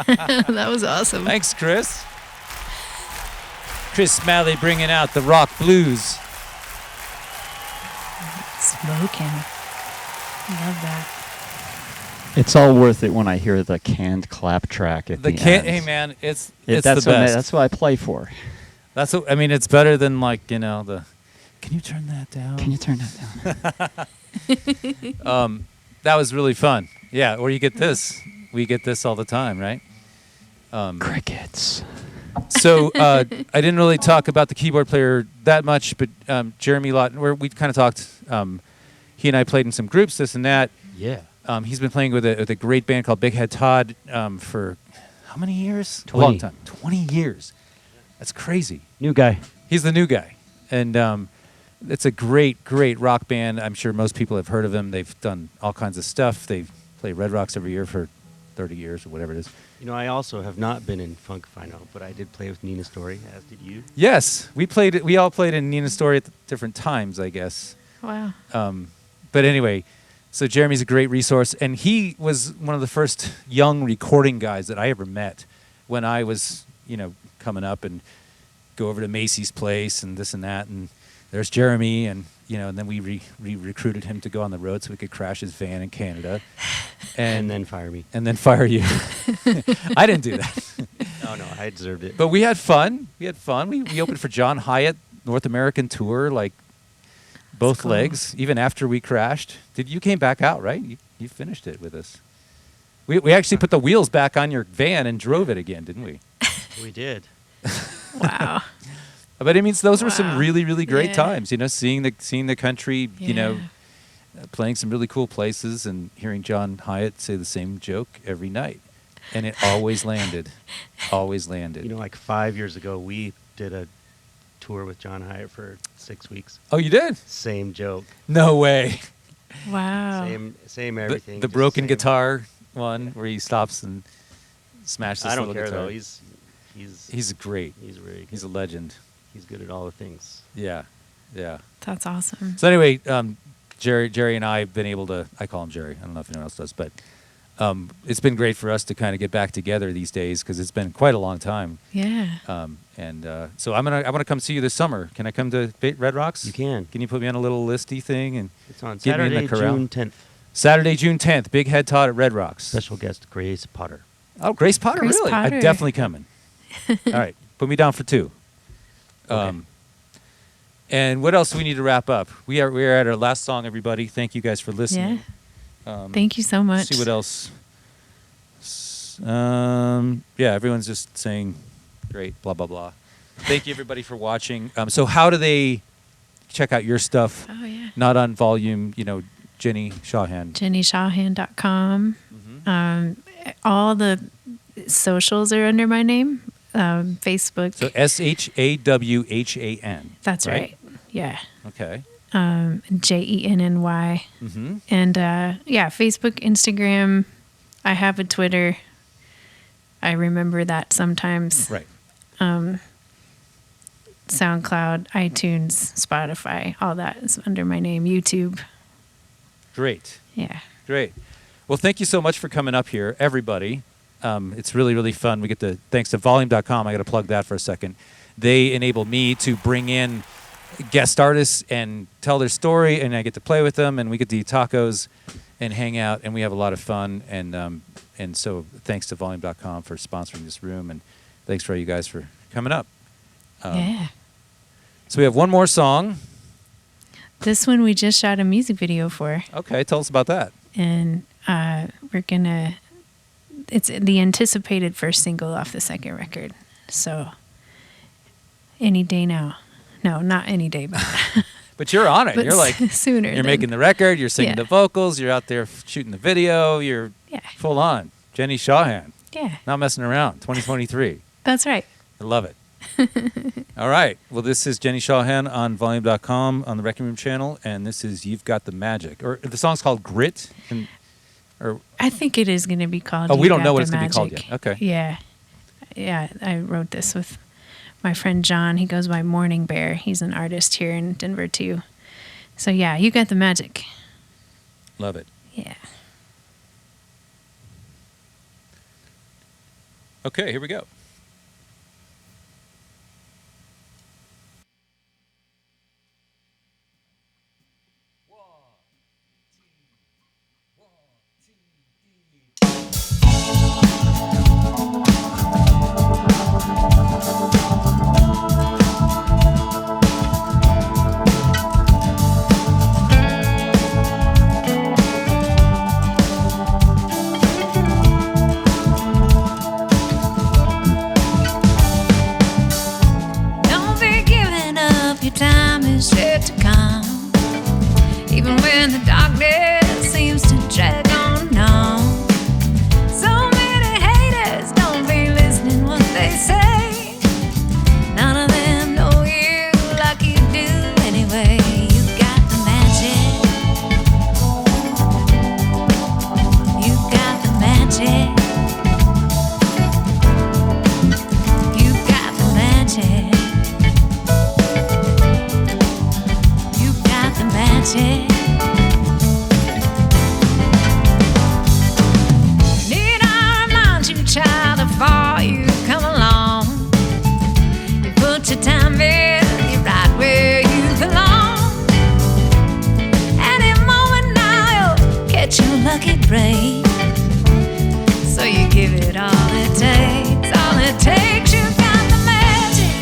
Speaker 2: That was awesome.
Speaker 1: Thanks, Chris. Chris Smalley bringing out the rock blues.
Speaker 2: Smoking. Love that.
Speaker 5: It's all worth it when I hear the canned clap track at the end.
Speaker 1: Hey man, it's
Speaker 5: That's
Speaker 1: the
Speaker 5: what
Speaker 1: best.
Speaker 5: that's what I play for.
Speaker 1: That's what I mean. It's better than like the. Can you turn that down?
Speaker 5: Can you turn that down?
Speaker 1: That was really fun. Yeah, or you get this. We get this all the time, right?
Speaker 5: Crickets.
Speaker 1: So I didn't really talk about the keyboard player that much, but Jeremy Lawton, where we kind of talked. He and I played in some groups, this and that.
Speaker 3: Yeah.
Speaker 1: He's been playing with a great band called Big Head Todd for how many years?
Speaker 3: 20.
Speaker 1: A long time. 20 years. That's crazy.
Speaker 3: New guy.
Speaker 1: He's the new guy. And it's a great, great rock band. I'm sure most people have heard of them. They've done all kinds of stuff. They play Red Rocks every year for 30 years or whatever it is.
Speaker 3: You know, I also have not been in Funkify, but I did play with Nina Story, as did you.
Speaker 1: Yes, we all played in Nina's Story at different times, I guess.
Speaker 2: Wow.
Speaker 1: But anyway, so Jeremy's a great resource, and he was one of the first young recording guys that I ever met when I was, coming up and go over to Macy's place and this and that, and there's Jeremy, and and then we recruited him to go on the road so we could crash his van in Canada,
Speaker 3: And then fire me.
Speaker 1: and then fire you. I didn't do that.
Speaker 3: No, I deserved it.
Speaker 1: But we had fun. We opened for John Hyatt North American tour, like both
Speaker 2: cool.
Speaker 1: legs, even after we crashed. You came back out, right? You finished it with us. We actually put the wheels back on your van and drove it again, didn't we?
Speaker 3: We did.
Speaker 2: Wow.
Speaker 1: But it means those were some
Speaker 2: Wow.
Speaker 1: really, really great
Speaker 2: Yeah.
Speaker 1: times. Seeing the country.
Speaker 2: Yeah.
Speaker 1: Playing some really cool places and hearing John Hyatt say the same joke every night, and it always landed. Always landed.
Speaker 3: Like 5 years ago, we did a tour with John Hyatt for 6 weeks.
Speaker 1: Oh, you did?
Speaker 3: Same joke.
Speaker 1: No way.
Speaker 2: Wow.
Speaker 3: Same everything.
Speaker 1: The
Speaker 3: just
Speaker 1: broken
Speaker 3: same.
Speaker 1: guitar one where he stops and smashes.
Speaker 3: I don't
Speaker 1: little
Speaker 3: care
Speaker 1: guitar.
Speaker 3: though. He's
Speaker 1: great.
Speaker 3: he's really good.
Speaker 1: He's a legend.
Speaker 3: He's good at all the things.
Speaker 1: Yeah, yeah.
Speaker 2: That's awesome.
Speaker 1: So anyway, Jerry and I have been able to. I call him Jerry. I don't know if anyone else does, but it's been great for us to kind of get back together these days because it's been quite a long time.
Speaker 2: Yeah.
Speaker 1: So I want to come see you this summer. Can I come to Red Rocks?
Speaker 3: You can.
Speaker 1: Can you put me on a little listy thing and
Speaker 3: It's on
Speaker 1: get me in
Speaker 3: Saturday,
Speaker 1: the corral?
Speaker 3: June 10th.
Speaker 1: Saturday, June 10th. Big Head Todd at Red Rocks.
Speaker 3: Special guest Grace Potter.
Speaker 1: Oh, Grace Potter,
Speaker 2: Grace
Speaker 1: really?
Speaker 2: Potter.
Speaker 1: I'm definitely coming. All right, put me down for 2.
Speaker 3: Okay.
Speaker 1: And what else do we need to wrap up? We are at our last song, everybody. Thank you guys for listening.
Speaker 2: Thank you so much.
Speaker 1: See what else. Everyone's just saying great, blah, blah, blah. Thank you, everybody, for watching. So how do they check out your stuff?
Speaker 2: Oh, yeah.
Speaker 1: Not on volume, Jenny Shawhan.
Speaker 2: JennyShawhan.com. All the socials are under my name. Facebook.
Speaker 1: So SHAWHAN.
Speaker 2: That's right. Yeah.
Speaker 1: Okay.
Speaker 2: JENNY.
Speaker 1: Mm-hmm.
Speaker 2: And Facebook, Instagram. I have a Twitter. I remember that sometimes.
Speaker 1: Right.
Speaker 2: SoundCloud, iTunes, Spotify, all that is under my name. YouTube.
Speaker 1: Great.
Speaker 2: Yeah.
Speaker 1: Great. Well, thank you so much for coming up here, everybody. It's really, really fun. We get to, thanks to volume.com, I got to plug that for a second. They enable me to bring in guest artists and tell their story, and I get to play with them, and we get to eat tacos and hang out, and we have a lot of fun. And so thanks to volume.com for sponsoring this room, and thanks for you guys for coming up.
Speaker 2: Yeah.
Speaker 1: So we have one more song.
Speaker 2: This one we just shot a music video for.
Speaker 1: Okay, tell us about that.
Speaker 2: And it's the anticipated first single off the second record. So any day now. No, not any day, but
Speaker 1: But you're on it.
Speaker 2: but
Speaker 1: You're like
Speaker 2: sooner.
Speaker 1: you're
Speaker 2: than-
Speaker 1: making the record. You're singing
Speaker 2: Yeah.
Speaker 1: the vocals. You're out there shooting the video. You're
Speaker 2: Yeah.
Speaker 1: full on. Jenny Shawhan,
Speaker 2: Yeah,
Speaker 1: not messing around. 2023.
Speaker 2: that's right.
Speaker 1: I love it. All right. Well, this is Jenny Shawhan on volume.com on the Wreckingroom channel, and this is You've Got the Magic. Or the song's called Grit.
Speaker 2: I think it is going to be called.
Speaker 1: Oh, we
Speaker 2: You
Speaker 1: don't
Speaker 2: Got
Speaker 1: know what
Speaker 2: the
Speaker 1: it's gonna be called
Speaker 2: Magic.
Speaker 1: yet. Okay.
Speaker 2: Yeah. Yeah, I wrote this with my friend John. He goes by Morning Bear. He's an artist here in Denver, too. So, yeah, You Got the Magic.
Speaker 1: Love it.
Speaker 2: Yeah.
Speaker 1: Okay, here we go.
Speaker 4: Don't be giving up, your time is yet to come. Even when the darkness seems to drag on and on. So many haters, don't be listening what they say. None of them know you like you do anyway. You got the magic. You got the magic. You got the magic. You got the magic. Need I remind you, child, how far you've come along? You put your time in, you're right where you belong. Any moment now you'll catch your lucky break. So you give it all it takes, all it takes. You got the magic.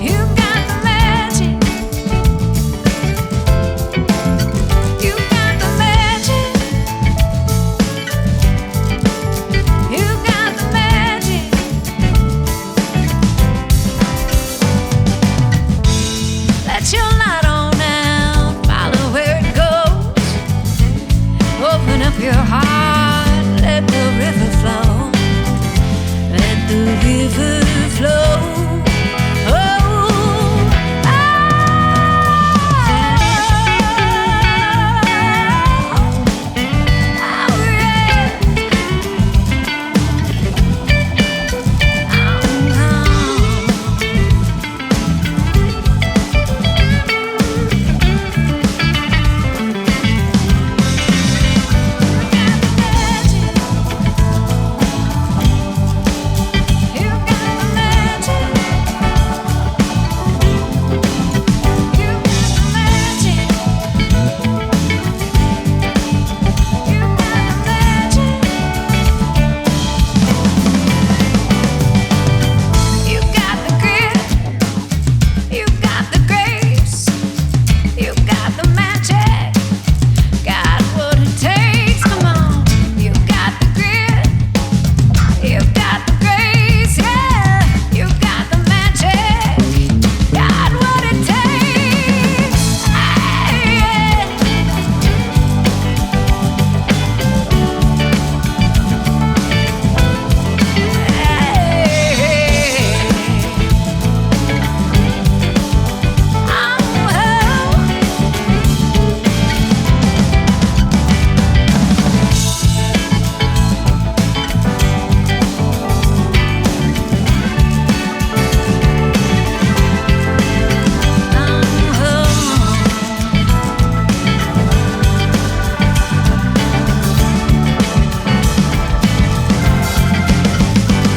Speaker 4: You got the magic. You got the magic. You got the magic. Let your light on now, follow where it goes. Open up your heart, let the river flow. Let the river flow. Oh, oh, You got the grit, you got the grace, you got the magic, got what it takes. Come on, you got the grit, you got the grace, yeah, you got the magic, got what it takes.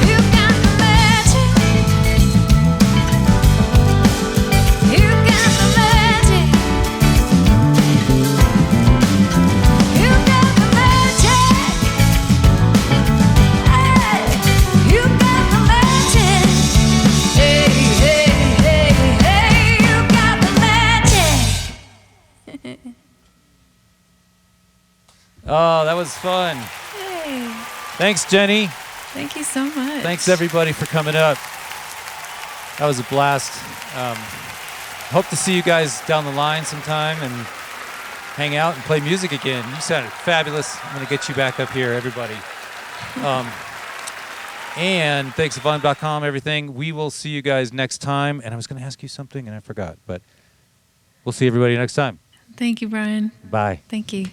Speaker 4: You got the magic. You got the magic. You got the magic. Hey, you got the magic. Hey, hey, hey, hey, you got the magic.
Speaker 1: Oh, that was fun.
Speaker 2: Hey,
Speaker 1: Thanks, Jenny.
Speaker 2: thank you so much.
Speaker 1: Thanks, everybody, for coming up. That was a blast. Hope to see you guys down the line sometime and hang out and play music again. You sounded fabulous. I'm going to get you back up here, everybody. And thanks to Volume.com, everything. We will see you guys next time. And I was going to ask you something, and I forgot. But we'll see everybody next time.
Speaker 2: Thank you, Brian.
Speaker 1: Bye.
Speaker 2: Thank you.